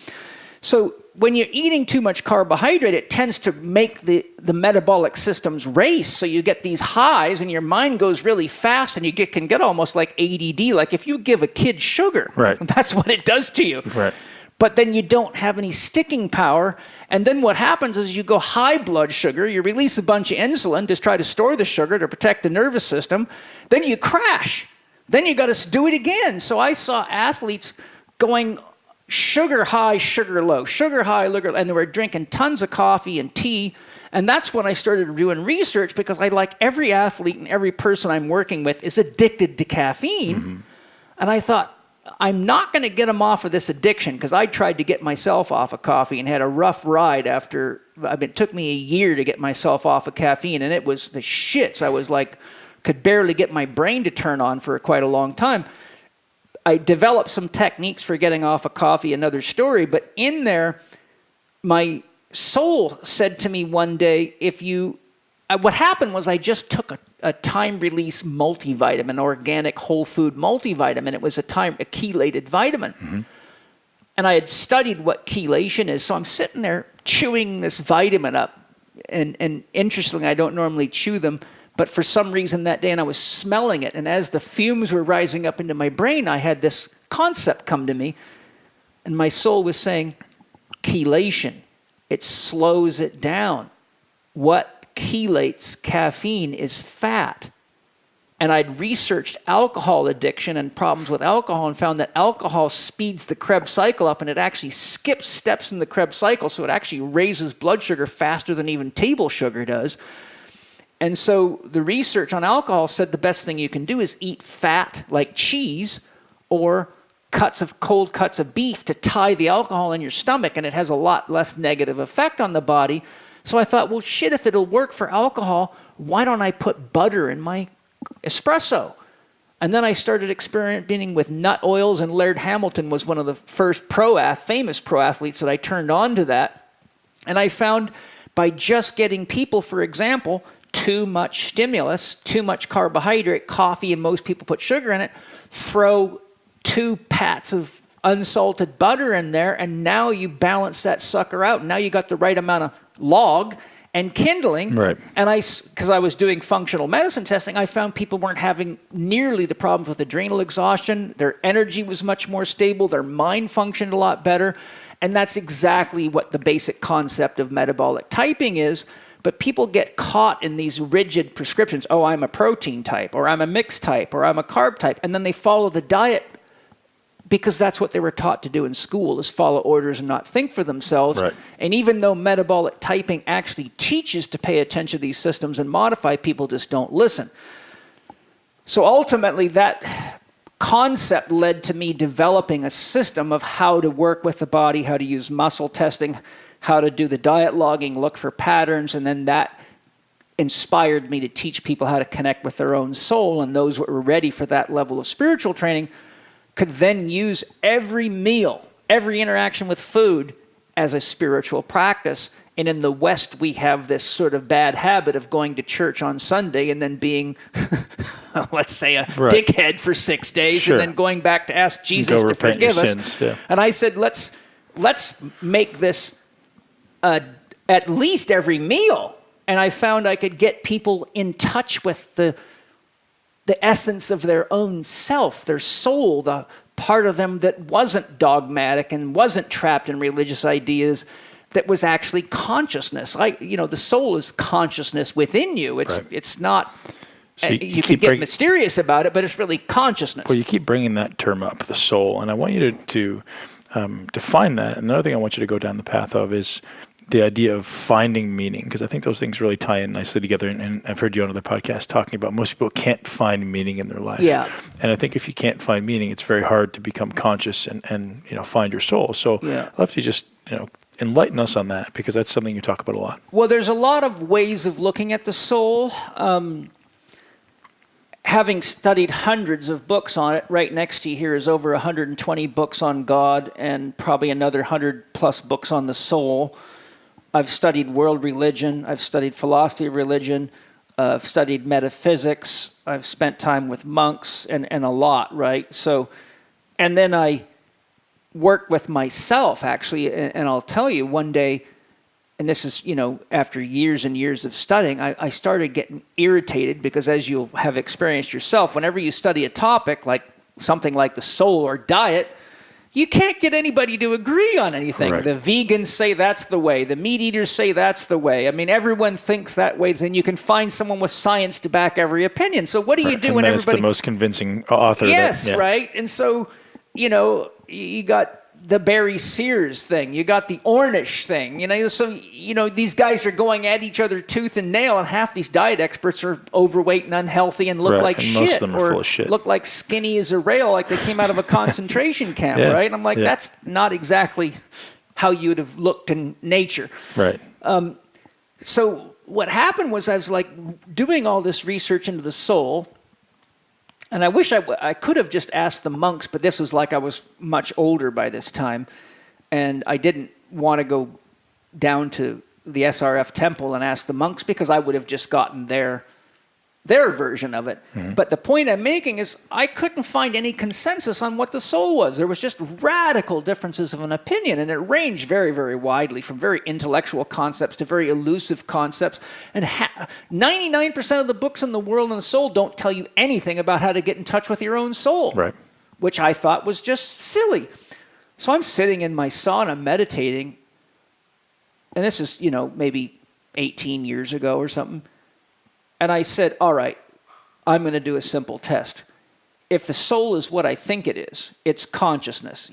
So when you're eating too much carbohydrate, it tends to make the metabolic systems race. So you get these highs, and your mind goes really fast, and you can get almost like ADD. Like if you give a kid sugar, right, that's what it does to you. Right. But then you don't have any sticking power. And then what happens is you go high blood sugar, you release a bunch of insulin to try to store the sugar to protect the nervous system. Then you crash. Then you got to do it again. So I saw athletes going sugar high, sugar low, sugar high, and they were drinking tons of coffee and tea. And that's when I started doing research, because every athlete and every person I'm working with is addicted to caffeine. Mm-hmm. And I thought, I'm not going to get them off of this addiction, because I tried to get myself off of coffee and had a rough ride after. It took me a year to get myself off of caffeine, and it was the shits. I was like, could barely get my brain to turn on for quite a long time. I developed some techniques for getting off of coffee, another story, but in there, my soul said to me one day, what happened was I just took a time-release multivitamin, organic whole food multivitamin. It was a chelated vitamin. Mm-hmm. And I had studied what chelation is, so I'm sitting there chewing this vitamin up. And interestingly, I don't normally chew them, but for some reason that day, and I was smelling it, and as the fumes were rising up into my brain, I had this concept come to me, and my soul was saying, chelation, it slows it down. What chelates caffeine is fat. And I'd researched alcohol addiction and problems with alcohol and found that alcohol speeds the Krebs cycle up, and it actually skips steps in the Krebs cycle, so it actually raises blood sugar faster than even table sugar does. And so the research on alcohol said the best thing you can do is eat fat like cheese or cold cuts of beef to tie the alcohol in your stomach, and it has a lot less negative effect on the body. So I thought, well, shit, if it'll work for alcohol, why don't I put butter in my espresso? And then I started experimenting with nut oils, and Laird Hamilton was one of the first famous pro athletes that I turned on to that. And I found by just getting people, for example, too much stimulus, too much carbohydrate, coffee, and most people put sugar in it, throw 2 pats of unsalted butter in there, and now you balance that sucker out. Now you got the right amount of log and kindling. Right. And because I was doing functional medicine testing, I found people weren't having nearly the problems with adrenal exhaustion. Their energy was much more stable. Their mind functioned a lot better. And that's exactly what the basic concept of metabolic typing is. But people get caught in these rigid prescriptions. Oh, I'm a protein type, or I'm a mixed type, or I'm a carb type. And then they follow the diet because that's what they were taught to do in school, is follow orders and not think for themselves. Right. And even though metabolic typing actually teaches to pay attention to these systems and modify, people just don't listen. So ultimately, that concept led to me developing a system of how to work with the body, how to use muscle testing, how to do the diet logging, look for patterns, and then that inspired me to teach people how to connect with their own soul, and those who were ready for that level of spiritual training could then use every meal, every interaction with food as a spiritual practice. And in the West, we have this sort of bad habit of going to church on Sunday and then being, let's say, a dickhead for 6 days, Sure. and then going back to ask Jesus to forgive us. Sins, yeah. And I said, let's make this at least every meal. And I found I could get people in touch with the essence of their own self, their soul, the part of them that wasn't dogmatic and wasn't trapped in religious ideas, that was actually consciousness. The soul is consciousness within you. It's not. So you can get mysterious about it, but it's really consciousness. Well, you keep bringing that term up, the soul, and I want you to define that. Another thing I want you to go down the path of is the idea of finding meaning, because I think those things really tie in nicely together. And I've heard you on other podcasts talking about most people can't find meaning in their life. Yeah. And I think if you can't find meaning, it's very hard to become conscious and find your soul. So I'd love to just enlighten us on that, because that's something you talk about a lot. Well, there's a lot of ways of looking at the soul. Having studied hundreds of books on it, right next to you here is over 120 books on God and probably another 100 plus books on the soul. I've studied world religion. I've studied philosophy of religion. I've studied metaphysics. I've spent time with monks and a lot, right? So, and then I worked with myself, actually, and I'll tell you, one day, and this is, after years and years of studying, I started getting irritated, because as you'll have experienced yourself, whenever you study a topic like something like the soul or diet, you can't get anybody to agree on anything. Right. The vegans say that's the way. The meat eaters say that's the way. I mean, everyone thinks that way. Then you can find someone with science to back every opinion. So what do you do when everybody... the most convincing author. Yes, right. And so, you got the Barry Sears thing. You got the Ornish thing. So these guys are going at each other tooth and nail, and half these diet experts are overweight and unhealthy and look like and shit, most of them are full of shit. Look like skinny as a rail, like they came out of a concentration camp, Yeah. right? And I'm like, Yeah. that's not exactly how you'd have looked in nature. Right. So what happened was I was like doing all this research into the soul, and I wish I could have just asked the monks, but this was like I was much older by this time, and I didn't want to go down to the SRF temple and ask the monks because I would have just gotten their version of it. Mm-hmm. But the point I'm making is I couldn't find any consensus on what the soul was. There was just radical differences of an opinion, and it ranged very, very widely from very intellectual concepts to very elusive concepts. And 99% of the books in the world on the soul don't tell you anything about how to get in touch with your own soul, Right. which I thought was just silly. So I'm sitting in my sauna meditating, and this is, maybe 18 years ago or something. And I said, all right, I'm going to do a simple test. If the soul is what I think it is, it's consciousness.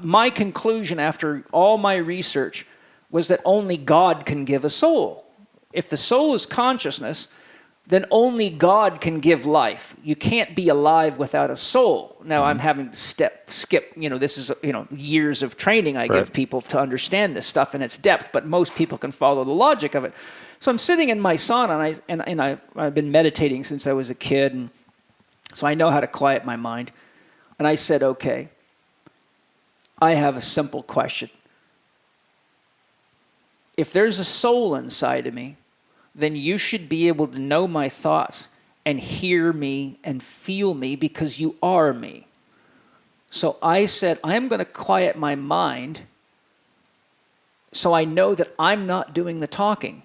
My conclusion after all my research was that only God can give a soul. If the soul is consciousness, then only God can give life. You can't be alive without a soul. Now I'm having to skip, this is, years of training I give people to understand this stuff in its depth, but most people can follow the logic of it. So I'm sitting in my sauna, and I've been meditating since I was a kid, and so I know how to quiet my mind. And I said, okay, I have a simple question. If there's a soul inside of me, then you should be able to know my thoughts and hear me and feel me because you are me. So I said, I'm going to quiet my mind so I know that I'm not doing the talking.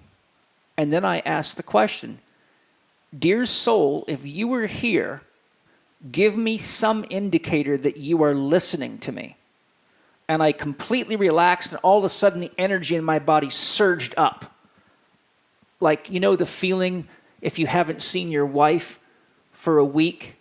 And then I asked the question, dear soul, if you were here, give me some indicator that you are listening to me. And I completely relaxed, and all of a sudden the energy in my body surged up. Like, the feeling if you haven't seen your wife for a week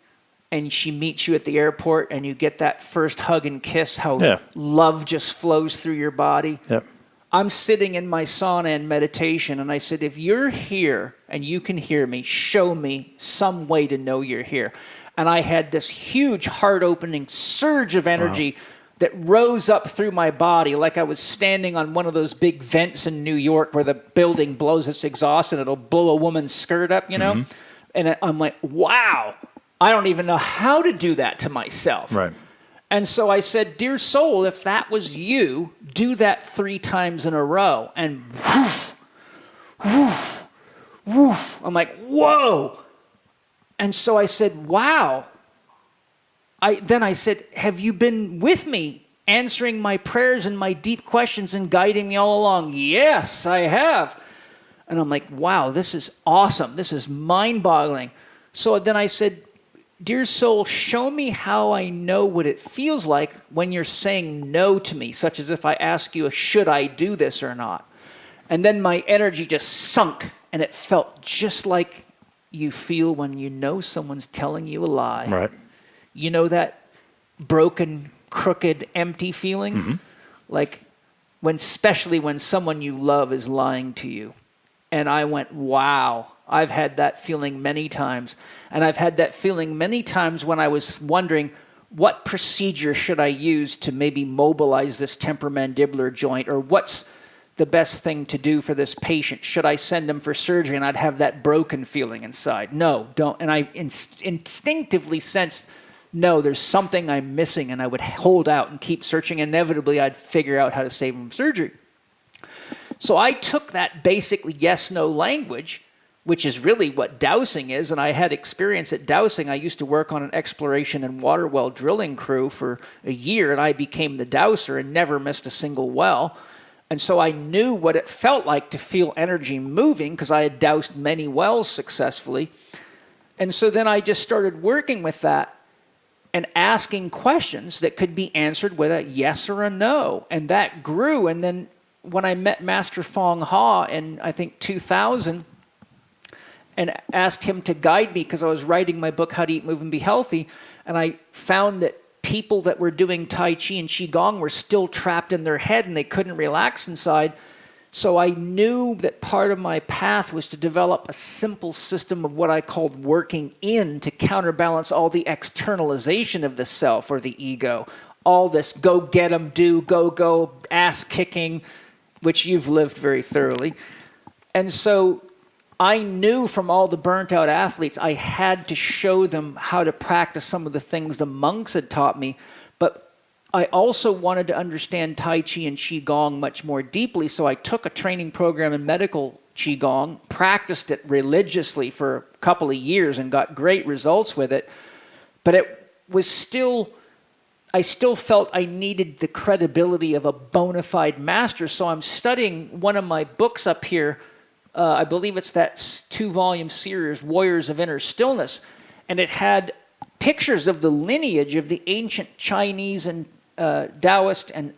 and she meets you at the airport and you get that first hug and kiss, how love just flows through your body. Yep. I'm sitting in my sauna in meditation, and I said, if you're here and you can hear me, show me some way to know you're here. And I had this huge heart-opening surge of energy that rose up through my body like I was standing on one of those big vents in New York where the building blows its exhaust and it'll blow a woman's skirt up, Mm-hmm. And I'm like, wow, I don't even know how to do that to myself. Right. And so I said, dear soul, if that was you, do that 3 times in a row. And woof, woof, woof. I'm like, whoa. And so I said, wow. Then I said, have you been with me, answering my prayers and my deep questions and guiding me all along? Yes, I have. And I'm like, wow, this is awesome. This is mind-boggling. So then I said, dear soul, show me how I know what it feels like when you're saying no to me, such as if I ask you, should I do this or not? And then my energy just sunk, and it felt just like you feel when you know someone's telling you a lie. Right. You know that broken, crooked, empty feeling? Mm-hmm. Like especially when someone you love is lying to you. And I went, wow, I've had that feeling many times. And I've had that feeling many times when I was wondering, what procedure should I use to maybe mobilize this temporomandibular joint? Or what's the best thing to do for this patient? Should I send them for surgery? And I'd have that broken feeling inside. No, don't. And I instinctively sensed, no, there's something I'm missing. And I would hold out and keep searching. Inevitably, I'd figure out how to save them from surgery. So I took that basically yes-no language, which is really what dowsing is, and I had experience at dowsing. I used to work on an exploration and water well drilling crew for a year, and I became the dowser and never missed a single well. And so I knew what it felt like to feel energy moving because I had doused many wells successfully. And so then I just started working with that and asking questions that could be answered with a yes or a no. And that grew, and then when I met Master Fong Ha in, I think, 2000, and asked him to guide me because I was writing my book, How to Eat, Move, and Be Healthy, and I found that people that were doing Tai Chi and Qigong were still trapped in their head and they couldn't relax inside. So I knew that part of my path was to develop a simple system of what I called working in to counterbalance all the externalization of the self or the ego. All this go get 'em, go, ass kicking, which you've lived very thoroughly. And so I knew from all the burnt out athletes, I had to show them how to practice some of the things the monks had taught me. But I also wanted to understand Tai Chi and Qigong much more deeply, so I took a training program in medical Qigong, practiced it religiously for a couple of years and got great results with it. But it was still, I still felt I needed the credibility of a bona fide master, so I'm studying one of my books up here. I believe it's that 2-volume series, Warriors of Inner Stillness, and it had pictures of the lineage of the ancient Chinese and Taoist and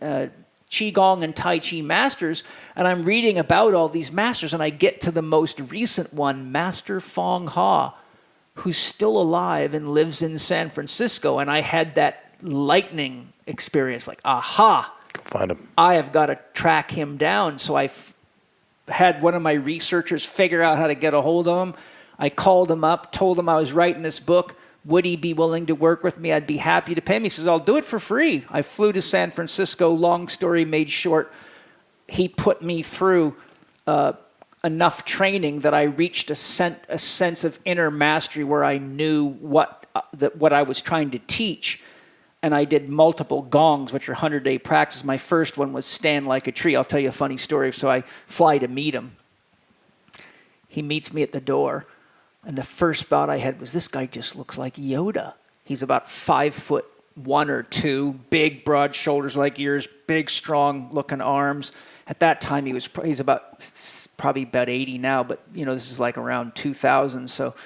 Qigong and Tai Chi masters, and I'm reading about all these masters, and I get to the most recent one, Master Fong Ha, who's still alive and lives in San Francisco, and I had that lightning experience, like, aha, Go find him. I have got to track him down. So I had one of my researchers figure out how to get a hold of him. I called him up, told him I was writing this book. Would he be willing to work with me? I'd be happy to pay me. He says, I'll do it for free. I flew to San Francisco. Long story made short, he put me through enough training that I reached a sense of inner mastery where I knew what I was trying to teach. And I did multiple gongs, which are 100-day practice. My first one was stand like a tree. I'll tell you a funny story. So I fly to meet him. He meets me at the door. And the first thought I had was, this guy just looks like Yoda. He's about 5'1" or 2", big, broad shoulders like yours, big, strong-looking arms. At that time, he's probably about 80 now, but this is like around 2000, so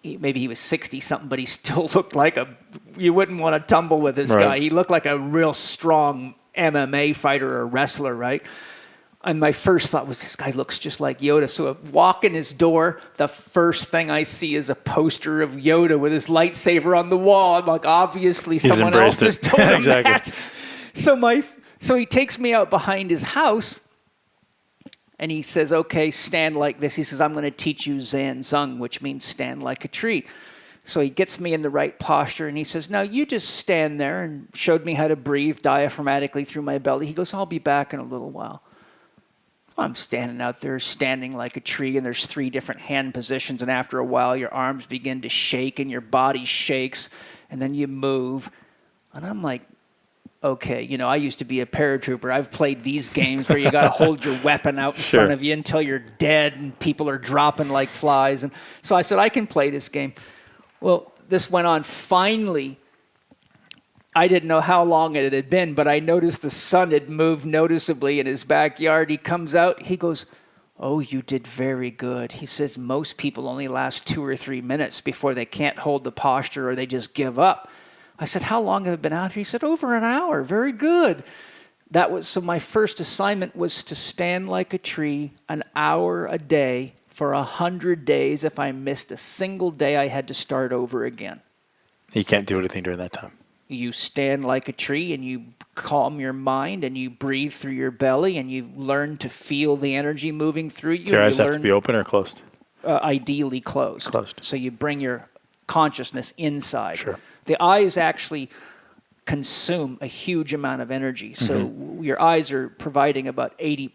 maybe he was 60-something, but he still looked like you wouldn't want to tumble with this guy. He looked like a real strong MMA fighter or wrestler, right? And my first thought was, this guy looks just like Yoda. So I walk in his door, the first thing I see is a poster of Yoda with his lightsaber on the wall. I'm like, obviously someone else has told him exactly. that. So he takes me out behind his house, and he says, okay, stand like this. He says, I'm going to teach you Zanzeng, which means stand like a tree. So he gets me in the right posture, and he says, now you just stand there, and showed me how to breathe diaphragmatically through my belly. He goes, I'll be back in a little while. I'm standing out there, standing like a tree, and there's 3 different hand positions, and after a while, your arms begin to shake, and your body shakes, and then you move. And I'm like, okay, I used to be a paratrooper. I've played these games where you got to hold your weapon out in front of you until you're dead, and people are dropping like flies. And so I said, I can play this game. Well, this went on. Finally, I didn't know how long it had been, but I noticed the sun had moved noticeably in his backyard. He comes out. He goes, oh, you did very good. He says most people only last 2 or 3 minutes before they can't hold the posture or they just give up. I said, how long have I been out here? He said, over an hour. Very good. So my first assignment was to stand like a tree an hour a day for 100 days. If I missed a single day, I had to start over again. You can't do anything during that time. You stand like a tree and you calm your mind and you breathe through your belly and you learn to feel the energy moving through you. Your eyes have to be open or closed? Ideally closed. So you bring your consciousness inside. Sure. The eyes actually consume a huge amount of energy. So your eyes are providing about 80.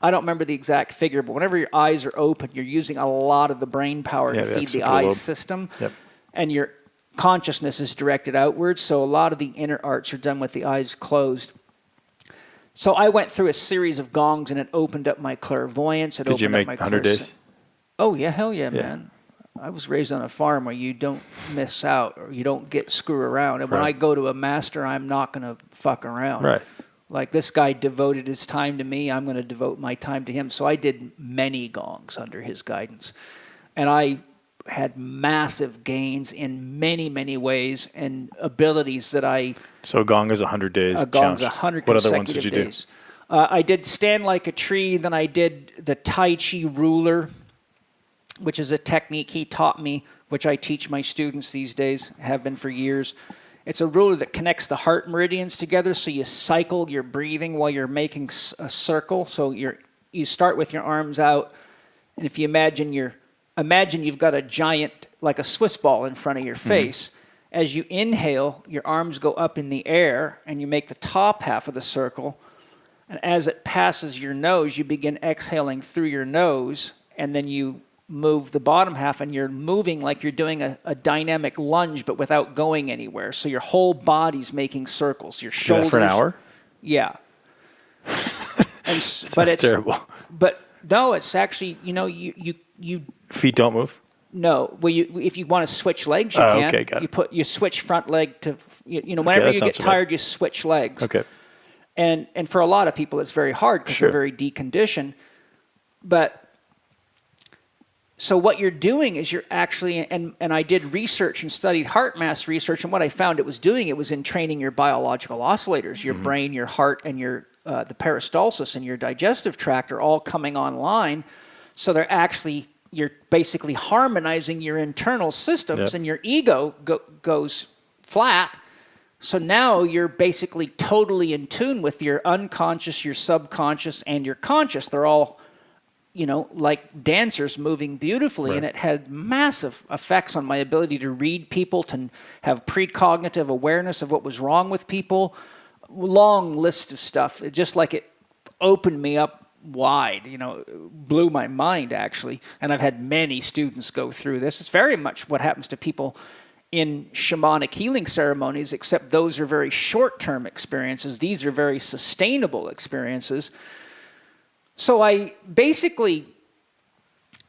I don't remember the exact figure, but whenever your eyes are open, you're using a lot of the brain power to feed the eye system. Yep. And your consciousness is directed outwards, so a lot of the inner arts are done with the eyes closed. So I went through a series of gongs, and it opened up my clairvoyance. Did you make 100 days? Oh, yeah, hell yeah, man. I was raised on a farm where you don't miss out or you don't get screw around. And when I go to a master, I'm not going to fuck around. Right. Like this guy devoted his time to me, I'm going to devote my time to him. So I did many gongs under his guidance. And I had massive gains in many, many ways and abilities that I... So Gong is 100 days. Gong's 100 What consecutive other ones did you days. I did Stand Like a Tree, then I did the Tai Chi Ruler, which is a technique he taught me, which I teach my students these days, have been for years. It's a ruler that connects the heart meridians together, so you cycle your breathing while you're making a circle. So you start with your arms out, and if you imagine you've got a giant, like a Swiss ball in front of your face. As you inhale, your arms go up in the air, and you make the top half of the circle. And as it passes your nose, you begin exhaling through your nose, and then you move the bottom half, and you're moving like you're doing a dynamic lunge, but without going anywhere. So your whole body's making circles. Your shoulders. For an hour? Yeah. But it's terrible. But no, it's actually, you feet don't move? No. Well, if you want to switch legs, you can. Okay, got it. You switch front leg to, whenever you get tired, you switch legs. Okay. And for a lot of people, it's very hard because they're very deconditioned. But so what you're doing is you're actually, and I did research and studied heart mass research, and what I found it was in training your biological oscillators, your brain, your heart, and your the peristalsis and your digestive tract are all coming online. So you're basically harmonizing your internal systems, and your ego goes flat. So now you're basically totally in tune with your unconscious, your subconscious, and your conscious. They're all, like dancers moving beautifully. Right. And it had massive effects on my ability to read people, to have precognitive awareness of what was wrong with people. Long list of stuff. Just like it opened me up wide, blew my mind, actually. And I've had many students go through this. It's very much what happens to people in shamanic healing ceremonies, except those are very short-term experiences. These are very sustainable experiences. So I basically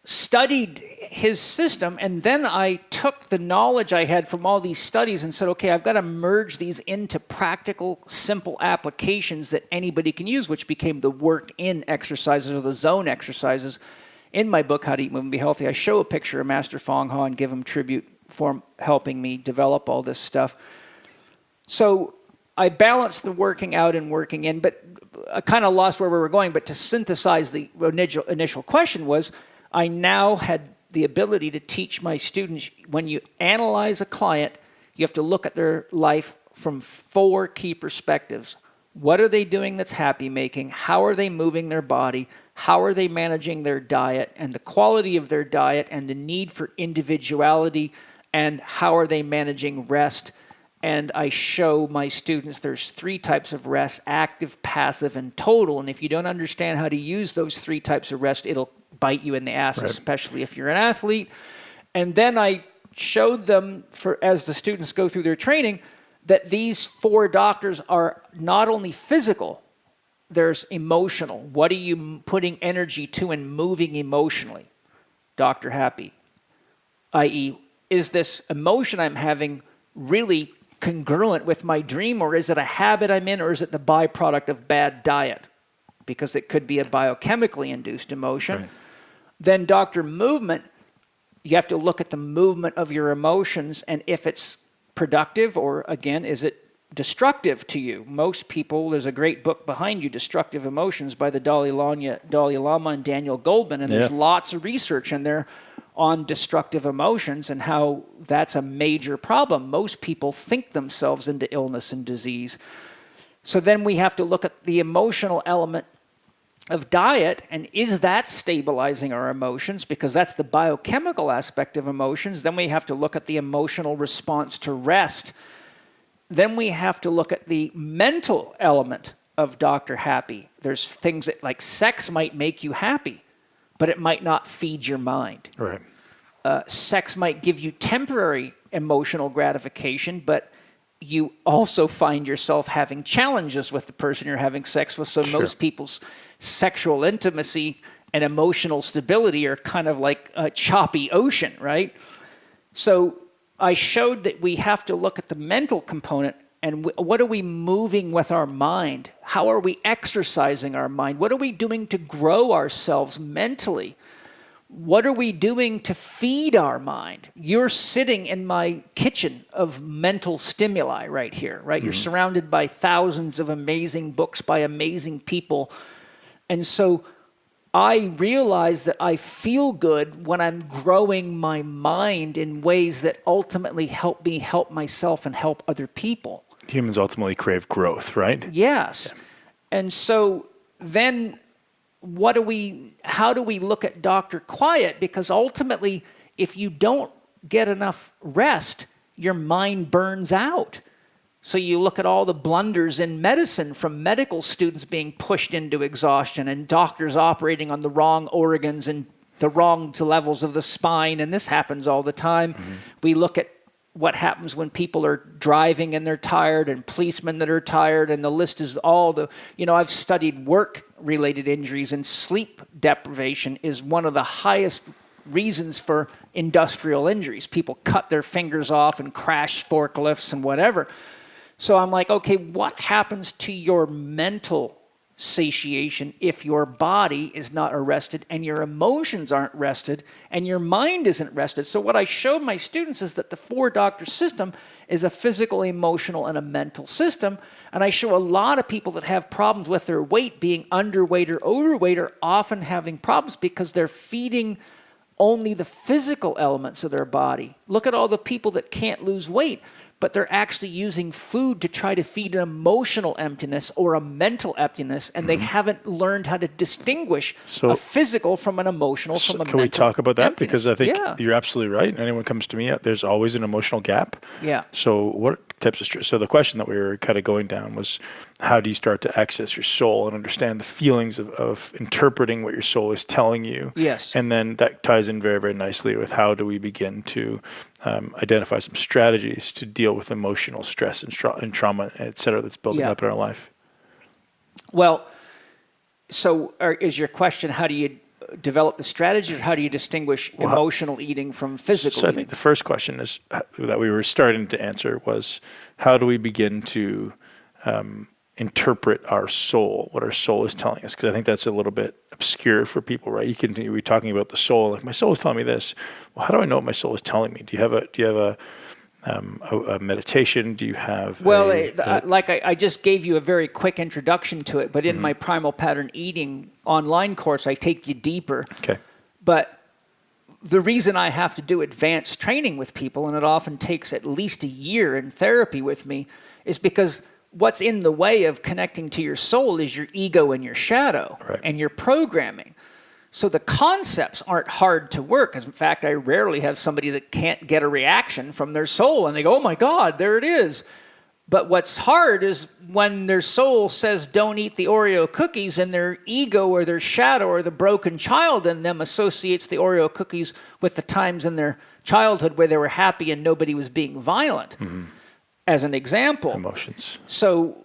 studied his system, and then I took the knowledge I had from all these studies and said, okay, I've got to merge these into practical, simple applications that anybody can use, which became the work-in exercises or the zone exercises. In my book, How to Eat, Move, and Be Healthy, I show a picture of Master Fong Ho and give him tribute for helping me develop all this stuff. So I balanced the working out and working in, but I kind of lost where we were going. But to synthesize the initial question was, I now had the ability to teach my students, when you analyze a client, you have to look at their life from 4 key perspectives. What are they doing that's happy making? How are they moving their body? How are they managing their diet and the quality of their diet and the need for individuality? And how are they managing rest? And I show my students there's 3 types of rest: active, passive, and total. And if you don't understand how to use those 3 types of rest, it'll bite you in the ass, right, especially if you're an athlete. And then I showed them, as the students go through their training, that these 4 doctors are not only physical, there's emotional. What are you putting energy to and moving emotionally? Dr. Happy, i.e., is this emotion I'm having really congruent with my dream, or is it a habit I'm in, or is it the byproduct of bad diet? Because it could be a biochemically induced emotion. Right. Then Dr. Movement, you have to look at the movement of your emotions and if it's productive or, again, is it destructive to you? Most people, there's a great book behind you, Destructive Emotions, by the Dalai Lama and Daniel Goldman, and there's lots of research in there on destructive emotions and how that's a major problem. Most people think themselves into illness and disease. So then we have to look at the emotional element of diet, and is that stabilizing our emotions? Because that's the biochemical aspect of emotions. Then we have to look at the emotional response to rest. Then we have to look at the mental element of Dr. Happy. There's things that, like sex might make you happy, but it might not feed your mind. Right. Sex might give you temporary emotional gratification, but you also find yourself having challenges with the person you're having sex with. So most people's sexual intimacy and emotional stability are kind of like a choppy ocean, right? So I showed that we have to look at the mental component and what are we moving with our mind? How are we exercising our mind? What are we doing to grow ourselves mentally? What are we doing to feed our mind? You're sitting in my kitchen of mental stimuli right here, right? Mm-hmm. You're surrounded by thousands of amazing books by amazing people. And so I realize that I feel good when I'm growing my mind in ways that ultimately help me help myself and help other people. Humans ultimately crave growth, right? Yes. And so then how do we look at Dr. Quiet? Because ultimately, if you don't get enough rest, your mind burns out. So you look at all the blunders in medicine, from medical students being pushed into exhaustion and doctors operating on the wrong organs and the wrong levels of the spine, and this happens all the time. Mm-hmm. We look at what happens when people are driving and they're tired, and policemen that are tired, and the list is I've studied work-related injuries, and sleep deprivation is one of the highest reasons for industrial injuries. People cut their fingers off and crash forklifts and whatever. So I'm like, okay, what happens to your mental satiation if your body is not arrested and your emotions aren't rested and your mind isn't rested? So what I showed my students is that the 4-doctor system is a physical, emotional, and a mental system. And I show a lot of people that have problems with their weight, being underweight or overweight, are often having problems because they're feeding only the physical elements of their body. Look at all the people that can't lose weight, but they're actually using food to try to feed an emotional emptiness or a mental emptiness, and they haven't learned how to distinguish a physical from an emotional from a mental. Can we talk about that? Emptiness. Because I think you're absolutely right. Anyone comes to me, there's always an emotional gap. Yeah. So what types of stress? So the question that we were kind of going down was, how do you start to access your soul and understand the feelings of interpreting what your soul is telling you? Yes. And then that ties in very, very nicely with how do we begin to identify some strategies to deal with emotional stress and trauma, et cetera, that's building up in our life. Well, so is your question, how do you develop the strategy, or how do you distinguish emotional eating from physical eating? I think the first question is that we were starting to answer was, how do we begin to interpret our soul, what our soul is telling us? Because I think that's a little bit obscure for people, right? You can be talking about the soul, like, my soul is telling me this. Well, how do I know what my soul is telling me? Do you have a meditation? Do you have I just gave you a very quick introduction to it, but in my Primal Pattern Eating online course, I take you deeper. Okay. But the reason I have to do advanced training with people, and it often takes at least a year in therapy with me, is because what's in the way of connecting to your soul is your ego and your shadow, right, and your programming. So the concepts aren't hard to work. In fact, I rarely have somebody that can't get a reaction from their soul, and they go, oh my God, there it is. But what's hard is when their soul says, don't eat the Oreo cookies, and their ego or their shadow or the broken child in them associates the Oreo cookies with the times in their childhood where they were happy and nobody was being violent. Mm-hmm. As an example. Emotions. So,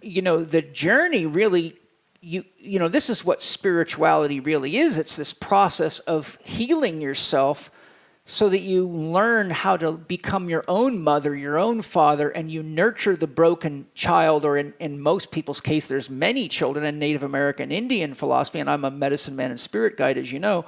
the journey really, this is what spirituality really is. It's this process of healing yourself so that you learn how to become your own mother, your own father, and you nurture the broken child, or in most people's case, there's many children in Native American Indian philosophy, and I'm a medicine man and spirit guide, as you know.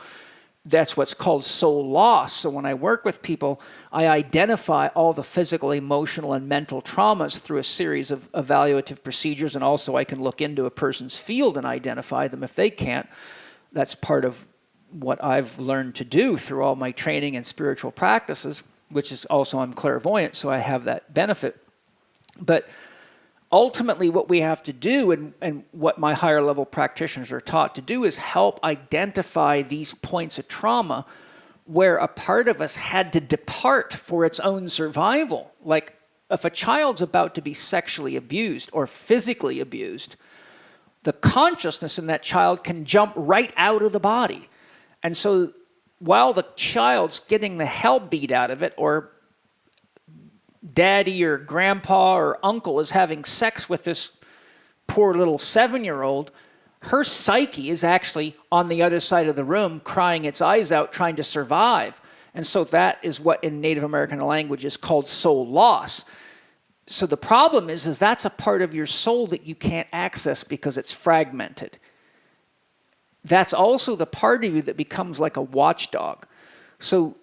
That's what's called soul loss. So when I work with people, I identify all the physical, emotional, and mental traumas through a series of evaluative procedures, and also I can look into a person's field and identify them if they can't. That's part of what I've learned to do through all my training and spiritual practices, which is also I'm clairvoyant, so I have that benefit. But ultimately, what we have to do, and what my higher level practitioners are taught to do, is help identify these points of trauma where a part of us had to depart for its own survival. Like if a child's about to be sexually abused or physically abused, the consciousness in that child can jump right out of the body. And so while the child's getting the hell beat out of it, or daddy or grandpa or uncle is having sex with this poor little 7-year-old, her psyche is actually on the other side of the room crying its eyes out, trying to survive. And so that is what in Native American language is called soul loss. So the problem is that's a part of your soul that you can't access because it's fragmented. That's also the part of you that becomes like a watchdog. So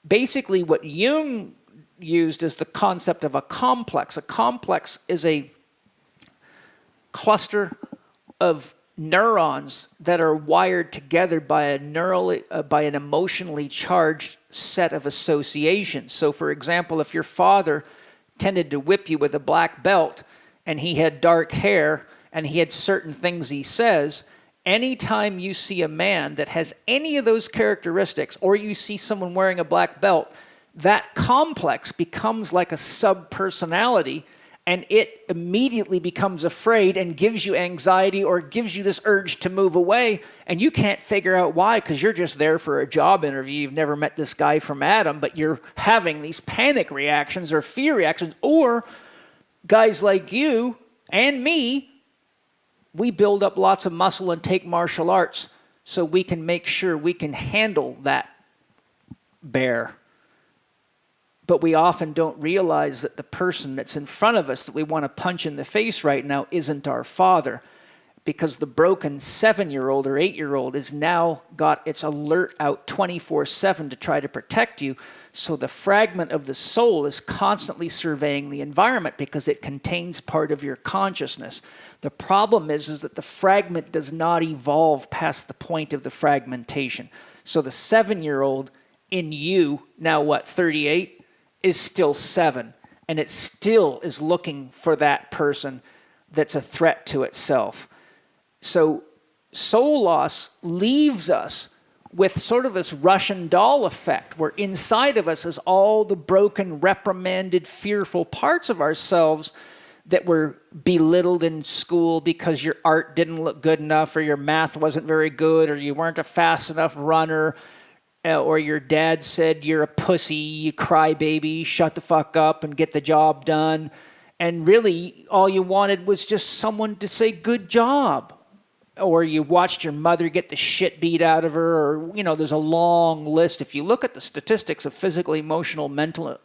basically what Jung used is the concept of a complex. A complex is a cluster of neurons that are wired together by by an emotionally charged set of associations. So, for example, if your father tended to whip you with a black belt and he had dark hair and he had certain things he says, anytime you see a man that has any of those characteristics, or you see someone wearing a black belt, that complex becomes like a sub-personality, and it immediately becomes afraid and gives you anxiety or gives you this urge to move away, and you can't figure out why, because you're just there for a job interview. You've never met this guy from Adam, but you're having these panic reactions or fear reactions. Or guys like you and me, we build up lots of muscle and take martial arts so we can make sure we can handle that bear. But we often don't realize that the person that's in front of us that we want to punch in the face right now isn't our father, because the broken 7-year-old or 8-year-old is now got its alert out 24/7 to try to protect you. So the fragment of the soul is constantly surveying the environment because it contains part of your consciousness. The problem is that the fragment does not evolve past the point of the fragmentation. So the 7-year-old in you, now 38, is still 7. And it still is looking for that person that's a threat to itself. So soul loss leaves us with sort of this Russian doll effect, where inside of us is all the broken, reprimanded, fearful parts of ourselves that were belittled in school because your art didn't look good enough, or your math wasn't very good, or you weren't a fast enough runner, or your dad said you're a pussy, you crybaby, shut the fuck up and get the job done. And really, all you wanted was just someone to say good job. Or you watched your mother get the shit beat out of her, or, there's a long list. If you look at the statistics of physical, emotional, mental,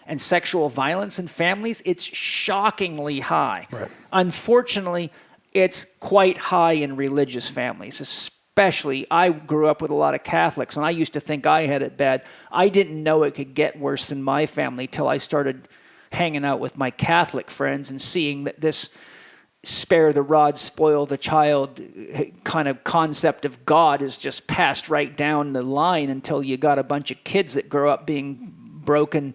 and sexual violence in families, it's shockingly high. Right. Unfortunately, it's quite high in religious families, especially. I grew up with a lot of Catholics, and I used to think I had it bad. I didn't know it could get worse than my family till I started hanging out with my Catholic friends and seeing that this spare the rod, spoil the child kind of concept of God is just passed right down the line until you got a bunch of kids that grow up being broken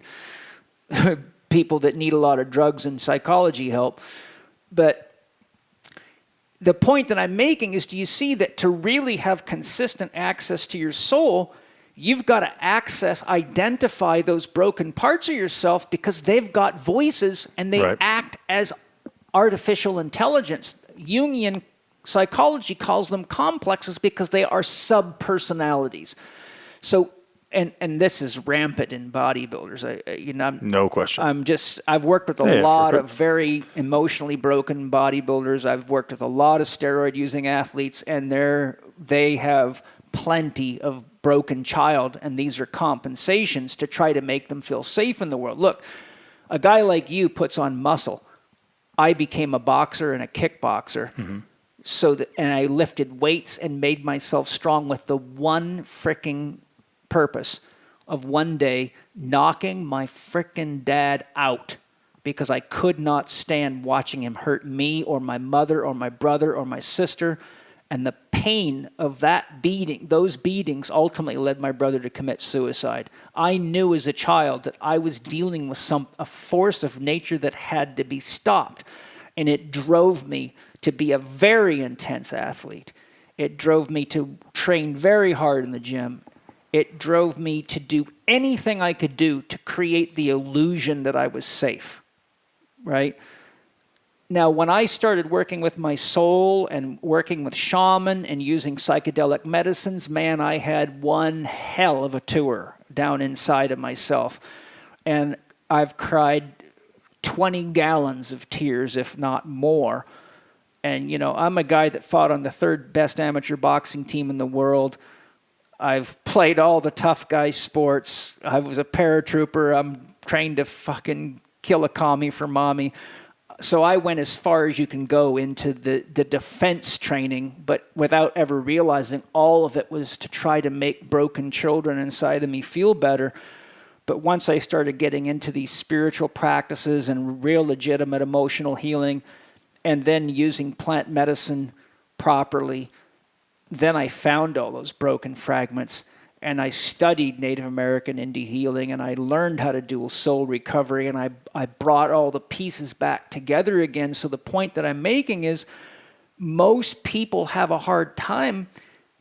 people that need a lot of drugs and psychology help. But the point that I'm making is, do you see that to really have consistent access to your soul, you've got to identify those broken parts of yourself, because they've got voices and they act as artificial intelligence. Jungian psychology calls them complexes because they are sub-personalities. So, and this is rampant in bodybuilders. No question. I've worked with a lot of very emotionally broken bodybuilders. I've worked with a lot of steroid-using athletes, and they have plenty of broken child, and these are compensations to try to make them feel safe in the world. Look, a guy like you puts on muscle. I became a boxer and a kickboxer, and I lifted weights and made myself strong with the one fricking purpose of one day knocking my fricking dad out, because I could not stand watching him hurt me or my mother or my brother or my sister. And the pain of those beatings ultimately led my brother to commit suicide. I knew as a child that I was dealing with a force of nature that had to be stopped. And it drove me to be a very intense athlete. It drove me to train very hard in the gym. It drove me to do anything I could do to create the illusion that I was safe, right? Now, when I started working with my soul and working with shaman and using psychedelic medicines, man, I had one hell of a tour down inside of myself. And I've cried 20 gallons of tears, if not more. And, I'm a guy that fought on the 3rd best amateur boxing team in the world. I've played all the tough guy sports. I was a paratrooper. I'm trained to fucking kill a commie for mommy. So I went as far as you can go into the defense training, but without ever realizing all of it was to try to make broken children inside of me feel better. But once I started getting into these spiritual practices and real legitimate emotional healing, and then using plant medicine properly, then I found all those broken fragments, and I studied Native American Indie healing, and I learned how to do soul recovery, and I brought all the pieces back together again. So the point that I'm making is most people have a hard time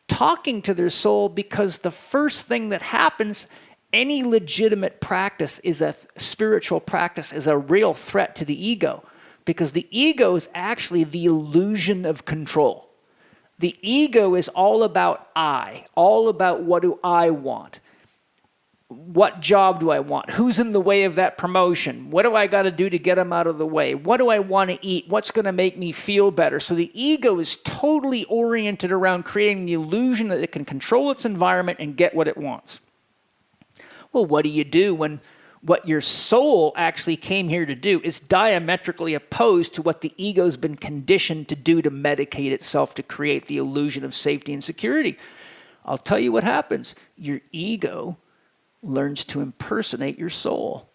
talking to their soul, because the first thing that happens, any legitimate practice is a spiritual practice, is a real threat to the ego, because the ego is actually the illusion of control. The ego is all about I, all about what do I want? What job do I want? Who's in the way of that promotion? What do I got to do to get them out of the way? What do I want to eat? What's going to make me feel better? So the ego is totally oriented around creating the illusion that it can control its environment and get what it wants. Well, what do you do when what your soul actually came here to do is diametrically opposed to what the ego's been conditioned to do to medicate itself to create the illusion of safety and security? I'll tell you what happens. Your ego learns to impersonate your soul.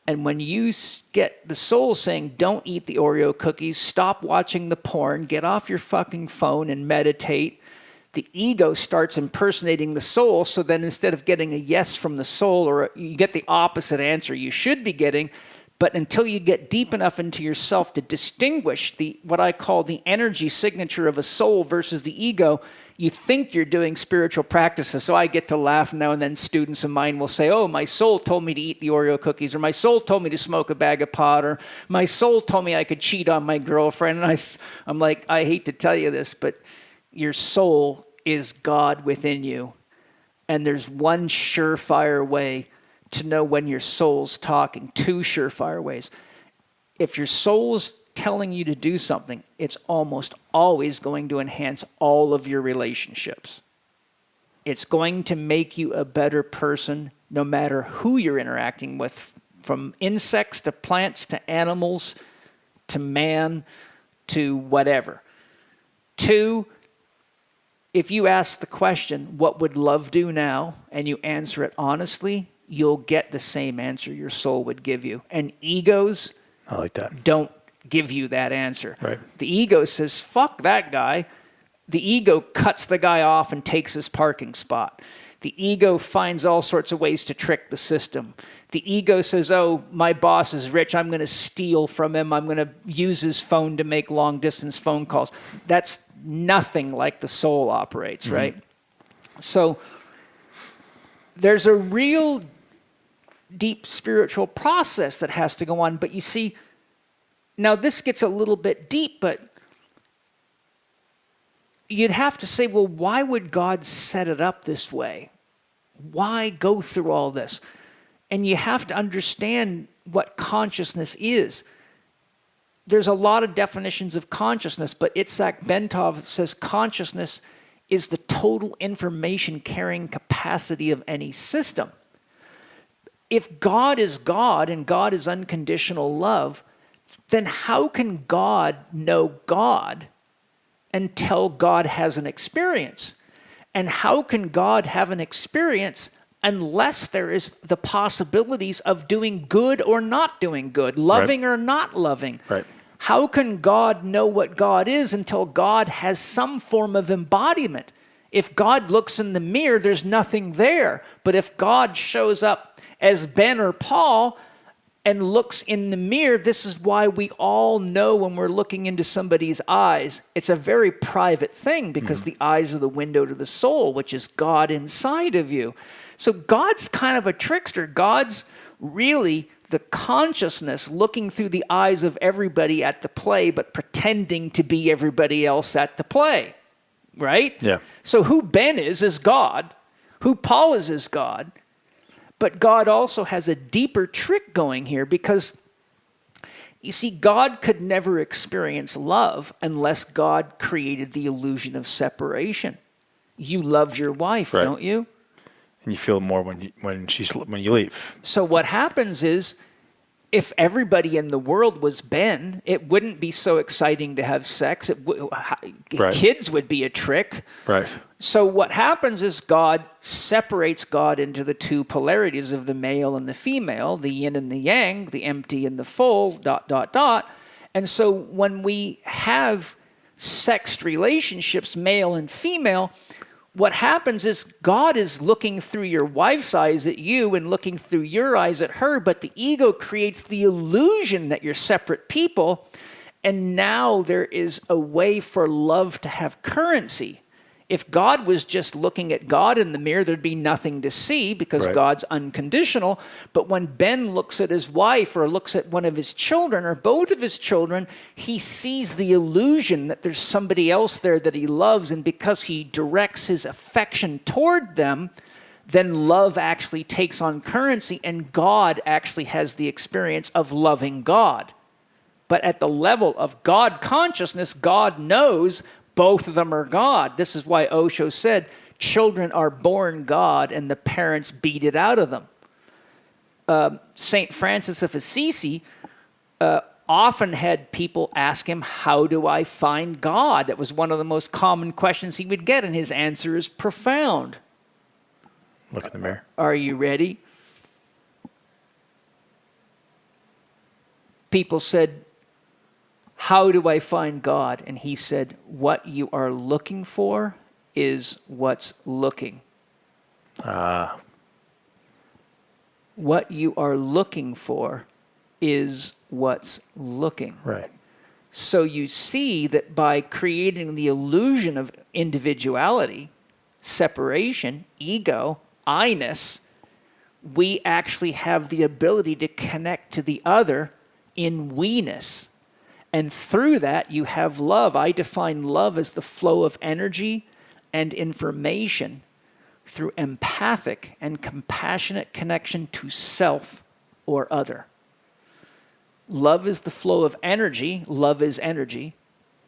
And when you get the soul saying, don't eat the Oreo cookies, stop watching the porn, get off your fucking phone and meditate, the ego starts impersonating the soul. So then instead of getting a yes from the soul, or you get the opposite answer you should be getting, but until you get deep enough into yourself to distinguish what I call the energy signature of a soul versus the ego, you think you're doing spiritual practices. So I get to laugh now and then. Students of mine will say, oh, my soul told me to eat the Oreo cookies, or my soul told me to smoke a bag of pot, or my soul told me I could cheat on my girlfriend. And I'm like, I hate to tell you this, but your soul is God within you. And there's one surefire way to know when your soul's talking, two surefire ways. If your soul's telling you to do something, it's almost always going to enhance all of your relationships. It's going to make you a better person no matter who you're interacting with, from insects to plants to animals to man to whatever. Two, if you ask the question, what would love do now, and you answer it honestly, you'll get the same answer your soul would give you. And egos, I like that, don't give you that answer. Right. The ego says, fuck that guy. The ego cuts the guy off and takes his parking spot. The ego finds all sorts of ways to trick the system. The ego says, oh, my boss is rich, I'm going to steal from him, I'm going to use his phone to make long-distance phone calls. That's nothing like the soul operates, right? So there's a real deep spiritual process that has to go on. But you see, now this gets a little bit deep, but you'd have to say, well, why would God set it up this way? Why go through all this? And you have to understand what consciousness is. There's a lot of definitions of consciousness, but Itzhak Bentov says consciousness is the total information carrying capacity of any system. If God is God and God is unconditional love, then how can God know God until God has an experience? And how can God have an experience unless there is the possibilities of doing good or not doing good, loving or not loving? Right. How can God know what God is until God has some form of embodiment? If God looks in the mirror, there's nothing there. But if God shows up as Ben or Paul and looks in the mirror, this is why we all know when we're looking into somebody's eyes. It's a very private thing because the eyes are the window to the soul, which is God inside of you. So God's kind of a trickster. God's really the consciousness looking through the eyes of everybody at the play, but pretending to be everybody else at the play, right? Yeah. So who Ben is God. Who Paul is God. But God also has a deeper trick going here because, you see, God could never experience love unless God created the illusion of separation. You love your wife, Right. don't you? And you feel more when you leave. So what happens is, if everybody in the world was Ben, it wouldn't be so exciting to have sex. Right. Kids would be a trick. Right. So what happens is God separates God into the two polarities of the male and the female, the yin and the yang, the empty and the full, ... And so when we have sexed relationships, male and female, what happens is God is looking through your wife's eyes at you and looking through your eyes at her, but the ego creates the illusion that you're separate people, and now there is a way for love to have currency. If God was just looking at God in the mirror, there'd be nothing to see because Right. God's unconditional. But when Ben looks at his wife or looks at one of his children or both of his children, he sees the illusion that there's somebody else there that he loves. And because he directs his affection toward them, then love actually takes on currency, and God actually has the experience of loving God. But at the level of God consciousness, God knows both of them are God. This is why Osho said, children are born God and the parents beat it out of them. St. Francis of Assisi often had people ask him, how do I find God? That was one of the most common questions he would get, and his answer is profound. Look in the mirror. Are you ready? People said, how do I find God? And he said, what you are looking for is what's looking. What you are looking for is what's looking. Right. So you see that by creating the illusion of individuality, separation, ego, I-ness, we actually have the ability to connect to the other in we-ness. And through that, you have love. I define love as the flow of energy and information through empathic and compassionate connection to self or other. Love is the flow of energy. Love is energy.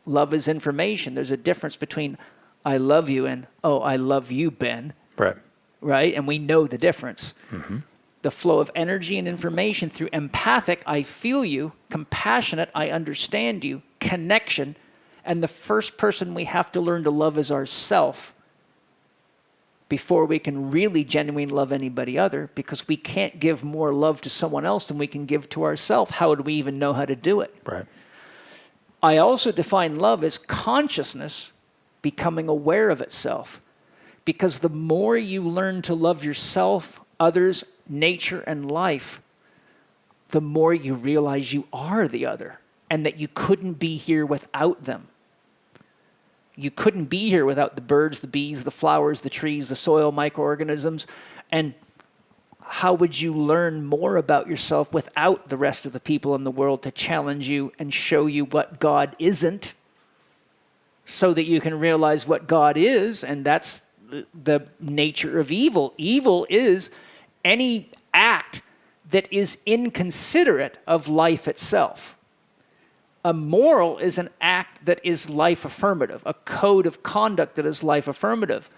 Love is information. There's a difference between I love you and, oh, I love you, Ben. Right. Right? And we know the difference. Mm-hmm. The flow of energy and information through empathic, I feel you, compassionate, I understand you, connection, and the first person we have to learn to love is ourself before we can really genuinely love anybody other, because we can't give more love to someone else than we can give to ourselves. How would we even know how to do it? Right. I also define love as consciousness becoming aware of itself, because the more you learn to love yourself, others, nature, and life, the more you realize you are the other and that you couldn't be here without them. You couldn't be here without the birds, the bees, the flowers, the trees, the soil, microorganisms. And how would you learn more about yourself without the rest of the people in the world to challenge you and show you what God isn't, so that you can realize what God is? And that's the nature of evil. Evil is any act that is inconsiderate of life itself. A moral is an act that is life affirmative, a code of conduct that is life affirmative.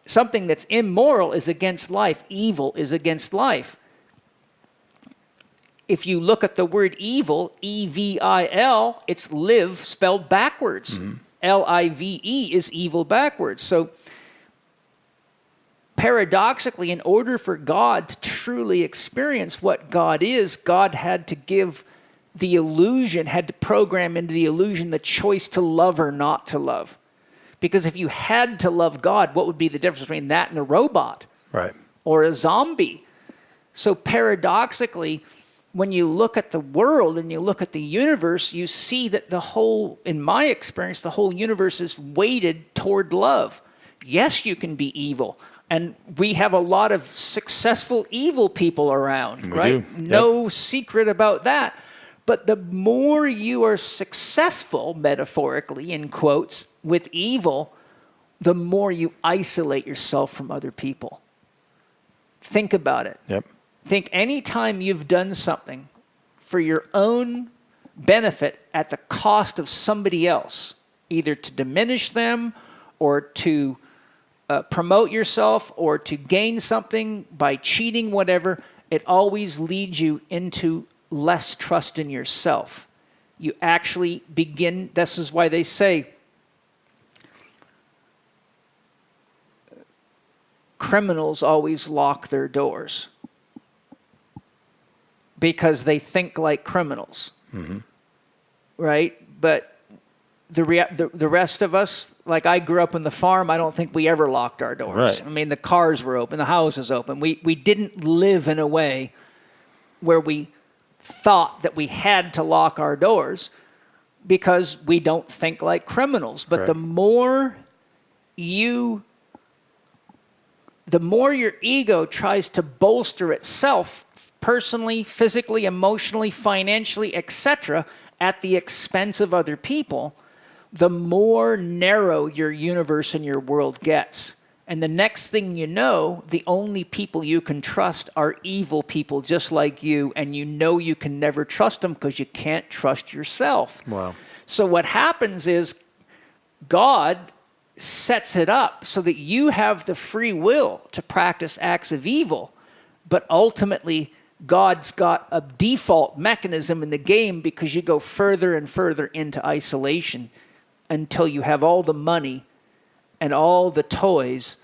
Something that's immoral is against life. Evil is against life. If you look at the word evil, E-V-I-L, it's live spelled backwards. Mm-hmm. L-I-V-E is evil backwards. So paradoxically, in order for God to truly experience what God is, God had to give the illusion, had to program into the illusion the choice to love or not to love. Because if you had to love God, what would be the difference between that and a robot? Right. Or a zombie? So paradoxically, when you look at the world and you look at the universe, you see that the whole, in my experience, the whole universe is weighted toward love. Yes, you can be evil. And we have a lot of successful evil people around, right? No secret about that. But the more you are successful, metaphorically, in quotes, with evil, the more you isolate yourself from other people. Think about it. Yep. Think any time you've done something for your own benefit at the cost of somebody else, either to diminish them or to promote yourself or to gain something by cheating, whatever, it always leads you into less trust in yourself. You actually begin, this is why they say criminals always lock their doors, because they think like criminals, mm-hmm. right? But the rest of us, like I grew up on the farm, I don't think we ever locked our doors. Right. I mean, the cars were open, the house was open. We didn't live in a way where we thought that we had to lock our doors because we don't think like criminals. But Right. the more your ego tries to bolster itself personally, physically, emotionally, financially, etc., at the expense of other people, the more narrow your universe and your world gets. And the next thing you know, the only people you can trust are evil people just like you, and you know you can never trust them because you can't trust yourself. Wow. So what happens is God sets it up so that you have the free will to practice acts of evil, but ultimately God's got a default mechanism in the game because you go further and further into isolation until you have all the money and all the toys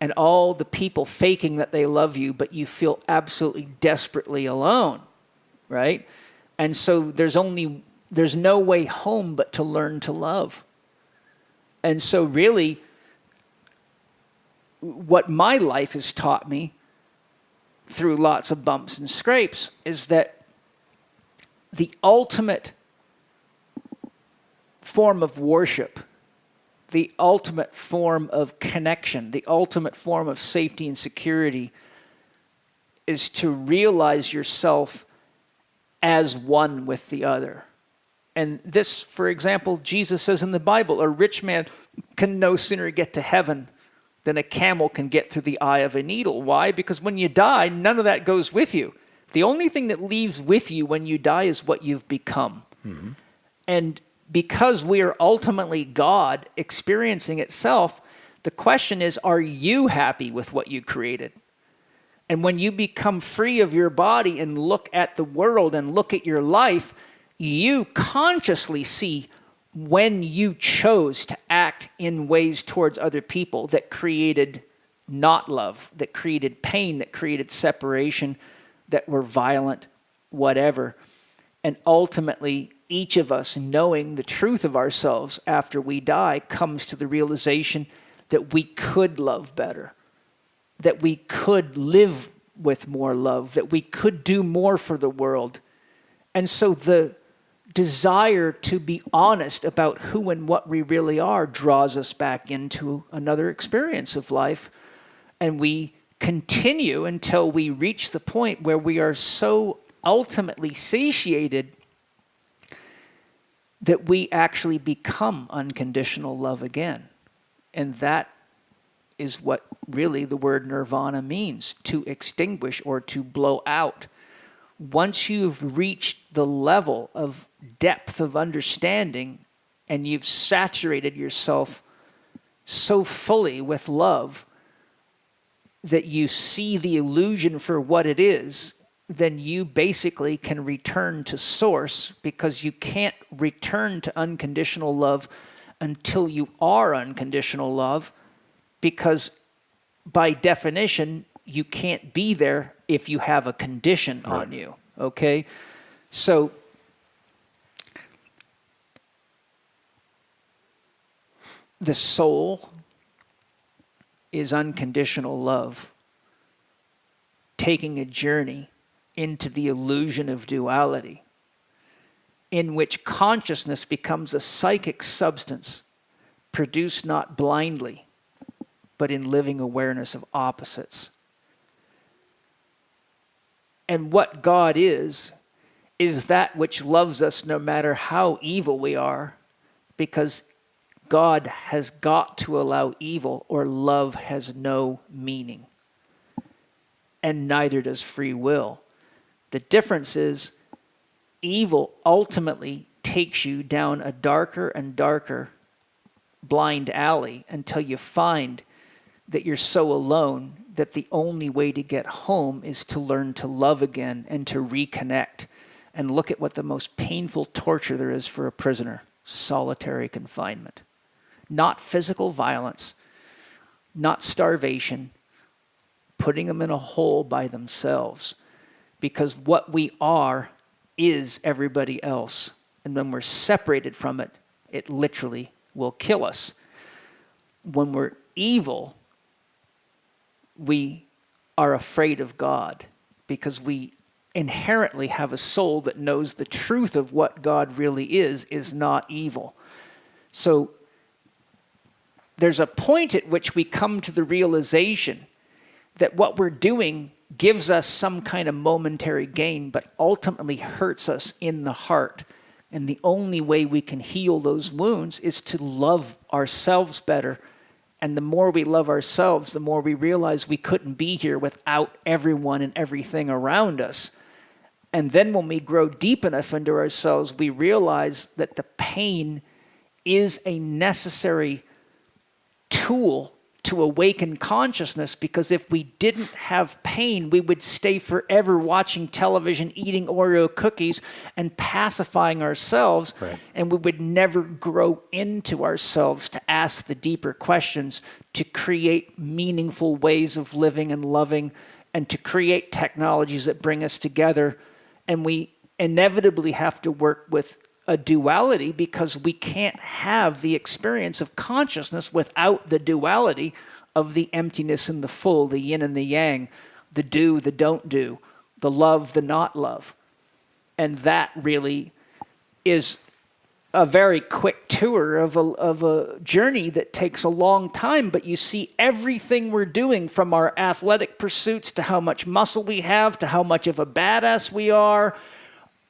and all the people faking that they love you, but you feel absolutely desperately alone, right? And so there's no way home but to learn to love. And so really, what my life has taught me through lots of bumps and scrapes is that the ultimate form of worship, the ultimate form of connection, the ultimate form of safety and security is to realize yourself as one with the other. And this, for example, Jesus says in the Bible, a rich man can no sooner get to heaven than a camel can get through the eye of a needle. Why? Because when you die, none of that goes with you. The only thing that leaves with you when you die is what you've become. Mm-hmm. And because we are ultimately God experiencing itself, the question is, are you happy with what you created? And when you become free of your body and look at the world and look at your life, you consciously see when you chose to act in ways towards other people that created not love, that created pain, that created separation, that were violent, whatever. And ultimately, each of us, knowing the truth of ourselves after we die, comes to the realization that we could love better, that we could live with more love, that we could do more for the world. And so the desire to be honest about who and what we really are draws us back into another experience of life. And we continue until we reach the point where we are so ultimately satiated that we actually become unconditional love again. And that is what really the word nirvana means, to extinguish or to blow out. Once you've reached the level of depth of understanding and you've saturated yourself so fully with love that you see the illusion for what it is, then you basically can return to source, because you can't return to unconditional love until you are unconditional love, because by definition, you can't be there if you have a condition on you, okay? So the soul is unconditional love, taking a journey into the illusion of duality, in which consciousness becomes a psychic substance produced not blindly, but in living awareness of opposites. And what God is that which loves us no matter how evil we are, because God has got to allow evil, or love has no meaning. And neither does free will. The difference is evil ultimately takes you down a darker and darker blind alley until you find that you're so alone that the only way to get home is to learn to love again and to reconnect. And look at what the most painful torture there is for a prisoner: solitary confinement. Not physical violence, not starvation, putting them in a hole by themselves. Because what we are is everybody else. And when we're separated from it, It literally will kill us. When we're evil, we are afraid of God because we inherently have a soul that knows the truth of what God really is not evil. So there's a point at which we come to the realization that what we're doing gives us some kind of momentary gain, but ultimately hurts us in the heart. And the only way we can heal those wounds is to love ourselves better. And the more we love ourselves, the more we realize we couldn't be here without everyone and everything around us. And then when we grow deep enough into ourselves, we realize that the pain is a necessary tool to awaken consciousness, because if we didn't have pain, we would stay forever watching television, eating Oreo cookies, and pacifying ourselves, right. And we would never grow into ourselves to ask the deeper questions, to create meaningful ways of living and loving, and to create technologies that bring us together. And we inevitably have to work with a duality, because we can't have the experience of consciousness without the duality of the emptiness and the full, the yin and the yang, the do, the don't do, the love, the not love. And that really is a very quick tour of a journey that takes a long time, but you see everything we're doing, from our athletic pursuits to how much muscle we have to how much of a badass we are,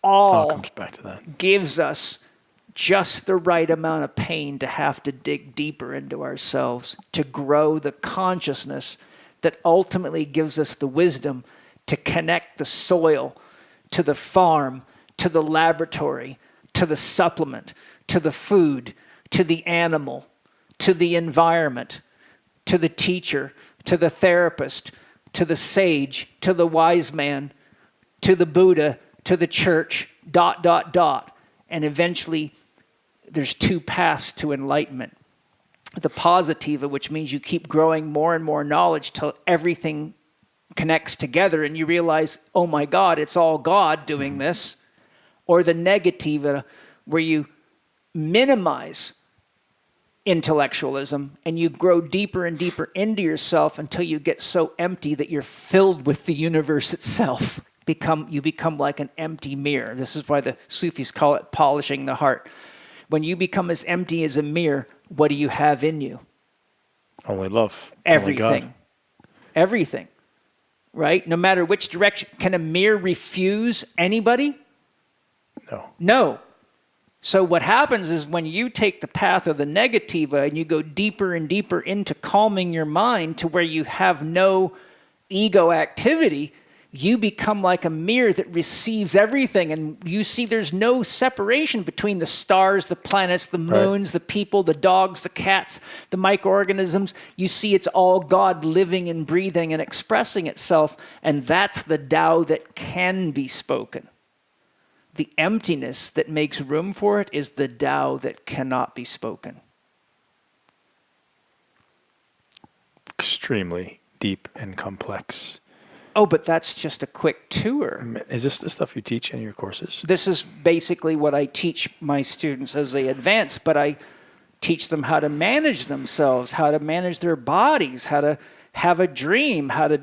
all comes back to that. Gives us just the right amount of pain to have to dig deeper into ourselves, to grow the consciousness that ultimately gives us the wisdom to connect the soil to the farm, to the laboratory, to the supplement, to the food, to the animal, to the environment, to the teacher, to the therapist, to the sage, to the wise man, to the Buddha, to the church, ... And eventually, there's two paths to enlightenment. The positiva, which means you keep growing more and more knowledge till everything connects together and you realize, oh my God, it's all God doing this. Or the negativa, where you minimize intellectualism and you grow deeper and deeper into yourself until you get so empty that you're filled with the universe itself. You become like an empty mirror. This is why the Sufis call it polishing the heart. When you become as empty as a mirror, what do you have in you? Only love. Everything. Only God. Everything. Right? No matter which direction. Can a mirror refuse anybody? No. So what happens is when you take the path of the negativa and you go deeper and deeper into calming your mind to where you have no ego activity, you become like a mirror that receives everything, and you see there's no separation between the stars, the planets, the moons, the people, the dogs, the cats, the microorganisms. You see it's all God living and breathing and expressing itself, and that's the Tao that can be spoken. The emptiness that makes room for it is the Tao that cannot be spoken. Extremely deep and complex. Oh, but that's just a quick tour. Is this the stuff you teach in your courses? This is basically what I teach my students as they advance, but I teach them how to manage themselves, how to manage their bodies, how to have a dream, how to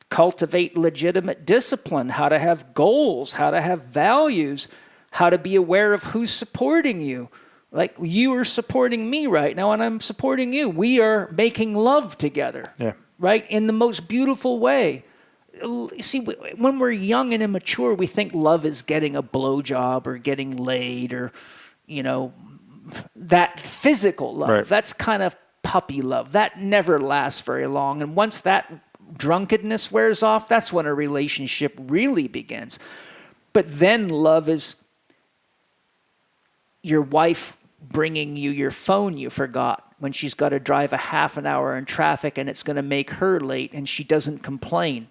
cultivate legitimate discipline, how to have goals, how to have values, how to be aware of who's supporting you. Like you are supporting me right now and I'm supporting you. We are making love together, right? In the most beautiful way. See, when we're young and immature, we think love is getting a blowjob or getting laid or, that physical love. Right. That's kind of puppy love. That never lasts very long. And once that drunkenness wears off, that's when a relationship really begins. But then love is your wife bringing you your phone you forgot when she's got to drive a half an hour in traffic and it's going to make her late and she doesn't complain.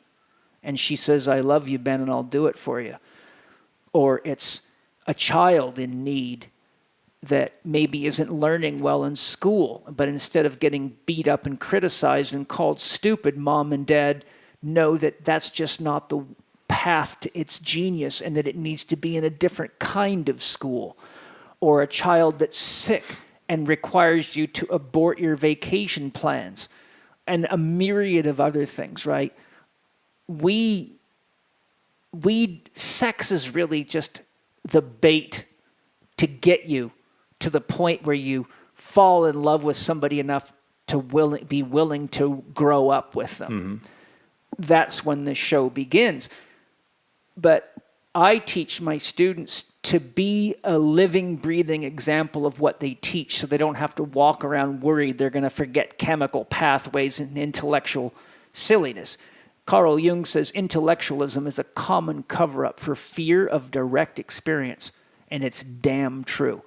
And she says, I love you, Ben, and I'll do it for you. Or it's a child in need that maybe isn't learning well in school, but instead of getting beat up and criticized and called stupid, mom and dad know that that's just not the path to its genius and that it needs to be in a different kind of school. or a child that's sick and requires you to abort your vacation plans, and a myriad of other things, right? Sex is really just the bait to get you to the point where you fall in love with somebody enough to be willing to grow up with them. Mm-hmm. That's when the show begins. But I teach my students to be a living, breathing example of what they teach, so they don't have to walk around worried they're going to forget chemical pathways and intellectual silliness. Carl Jung says intellectualism is a common cover-up for fear of direct experience, and it's damn true.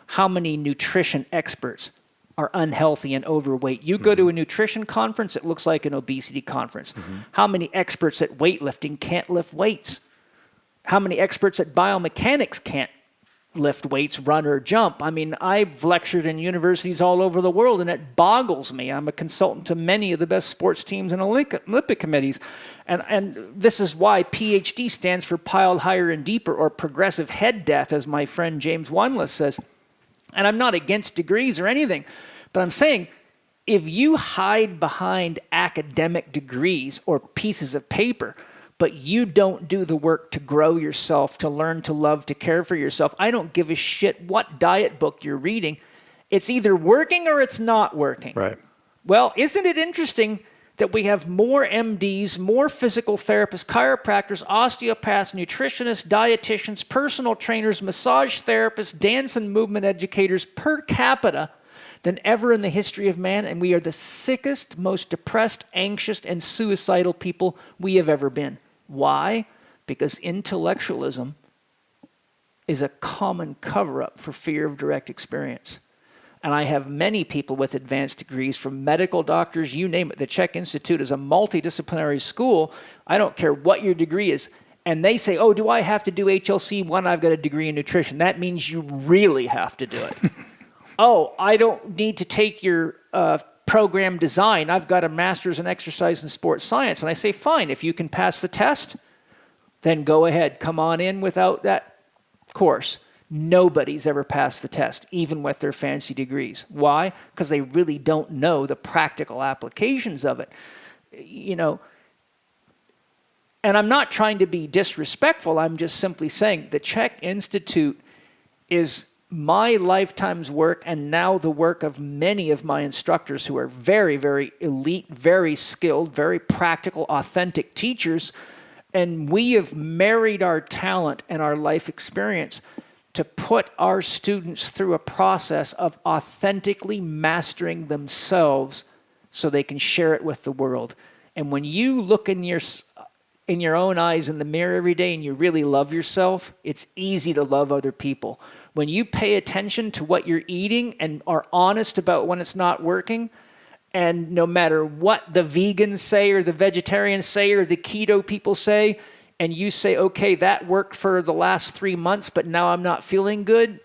How many nutrition experts are unhealthy and overweight? You go to a nutrition conference, it looks like an obesity conference. Mm-hmm. How many experts at weightlifting can't lift weights? How many experts at biomechanics can't lift weights, run or jump? I mean, I've lectured in universities all over the world, and it boggles me. I'm a consultant to many of the best sports teams and Olympic committees. And this is why PhD stands for piled higher and deeper, or progressive head death, as my friend James Wanless says. And I'm not against degrees or anything, but I'm saying if you hide behind academic degrees or pieces of paper, but you don't do the work to grow yourself, to learn to love, to care for yourself, I don't give a shit what diet book you're reading. It's either working or it's not working. Right. Well, isn't it interesting that we have more MDs, more physical therapists, chiropractors, osteopaths, nutritionists, dietitians, personal trainers, massage therapists, dance and movement educators per capita than ever in the history of man, and we are the sickest, most depressed, anxious, and suicidal people we have ever been. Why? Because intellectualism is a common cover-up for fear of direct experience. And I have many people with advanced degrees, from medical doctors, you name it. The Czech Institute is a multidisciplinary school. I don't care what your degree is. And they say, oh, do I have to do HLC? One, I've got a degree in nutrition. That means you really have to do it. Oh, I don't need to take your program design. I've got a master's in exercise and sports science. And I say, fine, if you can pass the test, then go ahead. Come on in without that course. Nobody's ever passed the test, even with their fancy degrees. Why? Because they really don't know the practical applications of it. You know, and I'm not trying to be disrespectful. I'm just simply saying the Czech Institute is my lifetime's work, and now the work of many of my instructors who are very, very elite, very skilled, very practical, authentic teachers. And we have married our talent and our life experience to put our students through a process of authentically mastering themselves so they can share it with the world. And when you look in your own eyes in the mirror every day and you really love yourself, it's easy to love other people. When you pay attention to what you're eating and are honest about when it's not working, and no matter what the vegans say or the vegetarians say or the keto people say, and you say, okay, that worked for the last 3 months, but now I'm not feeling good,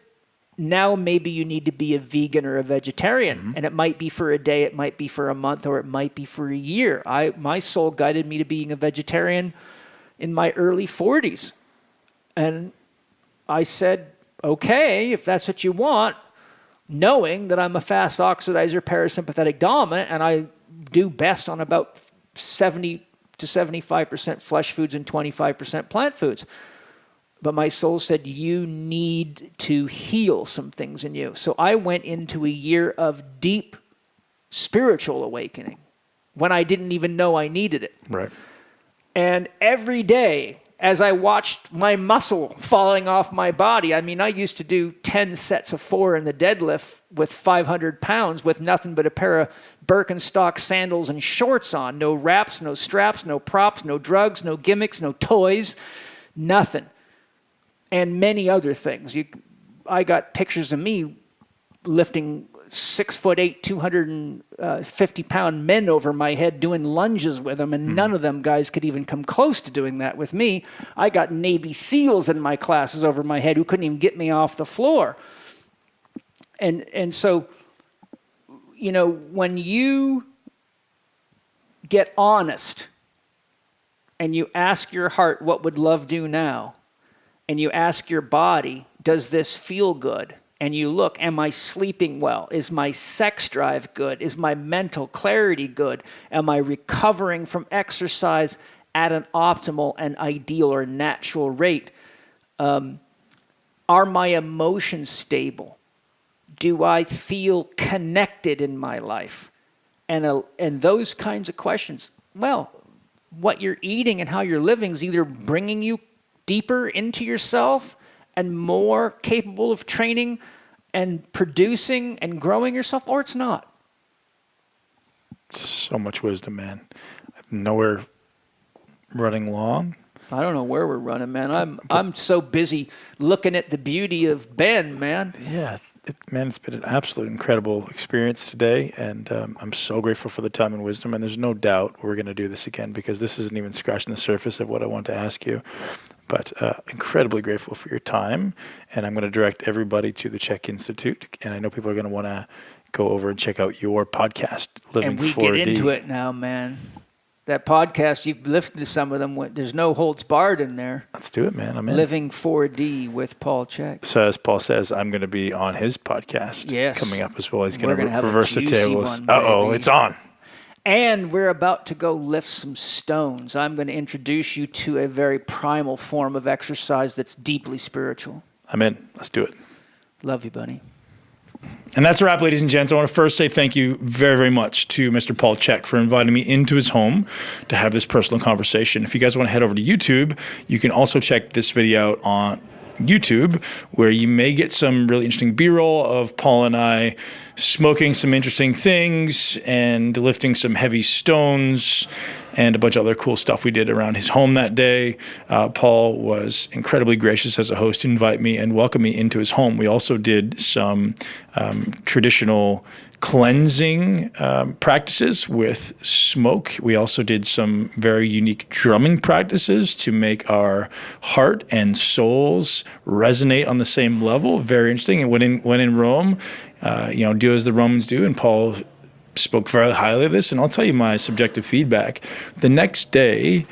now maybe you need to be a vegan or a vegetarian. Mm-hmm. And it might be for a day, it might be for a month, or it might be for a year. My soul guided me to being a vegetarian in my early 40s. And I said, okay, if that's what you want, knowing that I'm a fast oxidizer parasympathetic dominant, and I do best on about 70 to 75% flesh foods and 25% plant foods. But my soul said, you need to heal some things in you. So I went into a year of deep spiritual awakening when I didn't even know I needed it. Right. And every day, as I watched my muscle falling off my body, I mean, I used to do 10 sets of 4 in the deadlift with 500 pounds with nothing but a pair of Birkenstock sandals and shorts on. No wraps, no straps, no props, no drugs, no gimmicks, no toys, nothing. And many other things. I got pictures of me lifting 6'8", 250-pound men over my head doing lunges with them, and none of them guys could even come close to doing that with me. I got Navy SEALs in my classes over my head who couldn't even get me off the floor. And so, you know, when you get honest and you ask your heart, what would love do now? And you ask your body, does this feel good? and you look, am I sleeping well? Is my sex drive good? Is my mental clarity good? Am I recovering from exercise at an optimal and ideal or natural rate? Are my emotions stable? Do I feel connected in my life? And those kinds of questions. Well, what you're eating and how you're living is either bringing you deeper into yourself and more capable of training and producing and growing yourself, or it's not. So much wisdom, man. I know we're running long. I don't know where we're running, man. I'm so busy looking at the beauty of Ben, man. Yeah, it's been an absolute incredible experience today, and I'm so grateful for the time and wisdom, and there's no doubt we're going to do this again, because this isn't even scratching the surface of what I want to ask you. But incredibly grateful for your time, and I'm going to direct everybody to the Czech Institute, and I know people are going to want to go over and check out your podcast, Living 4D. And we get into it now, man. That podcast, you've listened to some of them. There's no holds barred in there. Let's do it, man. I'm in. Living 4D with Paul Czech. So as Paul says, I'm going to be on his podcast coming up as well. He's going to reverse the tables. Uh-oh, it's on. And we're about to go lift some stones. I'm going to introduce you to a very primal form of exercise that's deeply spiritual. I'm in. Let's do it. Love you, buddy. And that's a wrap, ladies and gents. I want to first say thank you very, very much to Mr. Paul Czech for inviting me into his home to have this personal conversation. If you guys want to head over to YouTube, you can also check this video out on YouTube, where you may get some really interesting B-roll of Paul and I smoking some interesting things and lifting some heavy stones and a bunch of other cool stuff we did around his home that day. Paul was incredibly gracious as a host to invite me and welcome me into his home. We also did some traditional cleansing practices with smoke. We also did some very unique drumming practices to make our heart and souls resonate on the same level. Very interesting. And when in Rome, do as the Romans do, and Paul spoke very highly of this. And I'll tell you my subjective feedback. The next day,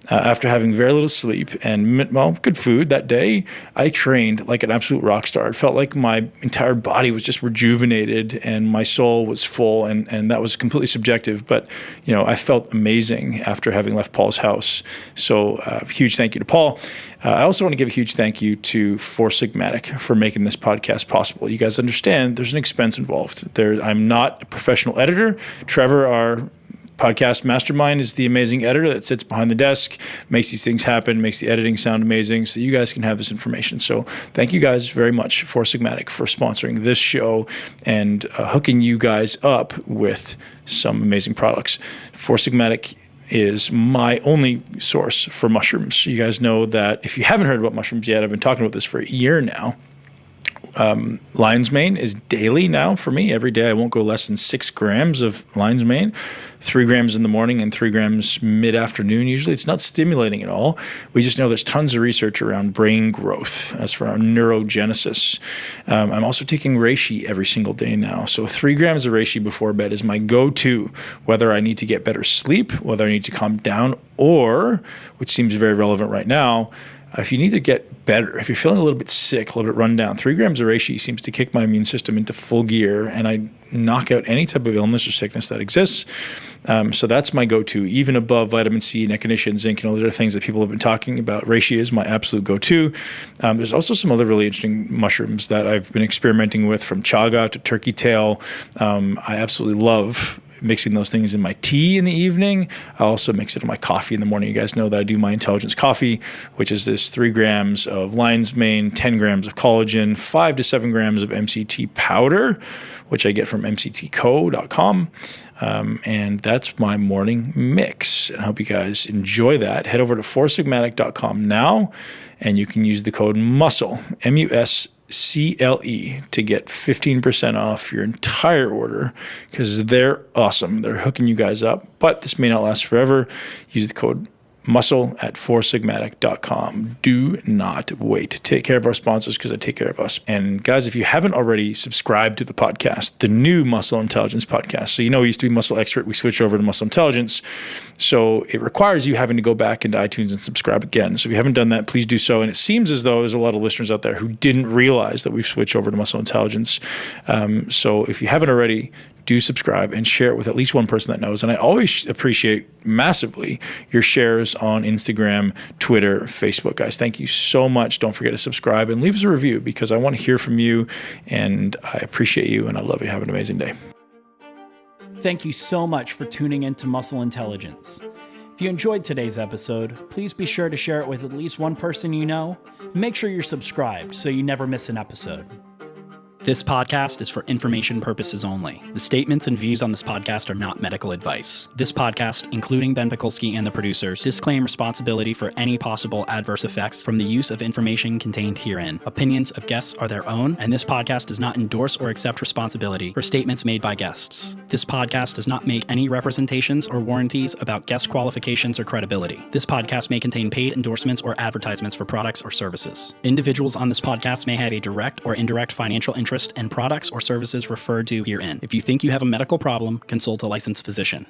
after having very little sleep and, good food that day, I trained like an absolute rock star. It felt like my entire body was just rejuvenated and my soul was full, and that was completely subjective. But, I felt amazing after having left Paul's house. So huge thank you to Paul. I also want to give a huge thank you to Four Sigmatic for making this podcast possible. You guys understand there's an expense involved. I'm not a professional editor. Trevor, our podcast mastermind, is the amazing editor that sits behind the desk, makes these things happen, makes the editing sound amazing, so you guys can have this information. So thank you guys very much, Four Sigmatic, for sponsoring this show and hooking you guys up with some amazing products. Four Sigmatic is my only source for mushrooms. You guys know that if you haven't heard about mushrooms yet, I've been talking about this for a year now. Lion's mane is daily now for me. Every day I won't go less than 6 grams of lion's mane, 3 grams in the morning and 3 grams mid-afternoon usually. It's not stimulating at all. We just know there's tons of research around brain growth as for our neurogenesis. I'm also taking reishi every single day now. So 3 grams of reishi before bed is my go-to, whether I need to get better sleep, whether I need to calm down, or, which seems very relevant right now, if you need to get better, if you're feeling a little bit sick, a little bit run down, 3 grams of reishi seems to kick my immune system into full gear, and I knock out any type of illness or sickness that exists. So that's my go-to, even above vitamin C, echinacea, and zinc, and all the other things that people have been talking about. Reishi is my absolute go-to. There's also some other really interesting mushrooms that I've been experimenting with, from chaga to turkey tail. I absolutely love mixing those things in my tea in the evening. I also mix it in my coffee in the morning. You guys know that I do my Intelligence coffee, which is this 3 grams of lion's mane, 10 grams of collagen, 5 to 7 grams of MCT powder, which I get from mctco.com. And that's my morning mix. And I hope you guys enjoy that. Head over to foursigmatic.com now, and you can use the code MUSCLE, MUSCLE, to get 15% off your entire order, because they're awesome. They're hooking you guys up, but this may not last forever. Use the code MUSCLE at foursigmatic.com. Do not wait. Take care of our sponsors, because they take care of us. And guys, if you haven't already subscribed to the podcast, the new Muscle Intelligence podcast. So we used to be Muscle Expert. We switched over to Muscle Intelligence. So it requires you having to go back into iTunes and subscribe again. So if you haven't done that, please do so. And it seems as though there's a lot of listeners out there who didn't realize that we've switched over to Muscle Intelligence. So if you haven't already, do subscribe and share it with at least one person that knows. And I always appreciate massively your shares on Instagram, Twitter, Facebook. Guys, thank you so much. Don't forget to subscribe and leave us a review because I want to hear from you, and I appreciate you, and I love you. Have an amazing day. Thank you so much for tuning in to Muscle Intelligence. If you enjoyed today's episode, please be sure to share it with at least one person you know. And make sure you're subscribed so you never miss an episode. This podcast is for information purposes only. The statements and views on this podcast are not medical advice. This podcast, including Ben Pekulski and the producers, disclaim responsibility for any possible adverse effects from the use of information contained herein. Opinions of guests are their own, and this podcast does not endorse or accept responsibility for statements made by guests. This podcast does not make any representations or warranties about guest qualifications or credibility. This podcast may contain paid endorsements or advertisements for products or services. Individuals on this podcast may have a direct or indirect financial interest in products or services referred to herein. If you think you have a medical problem, consult a licensed physician.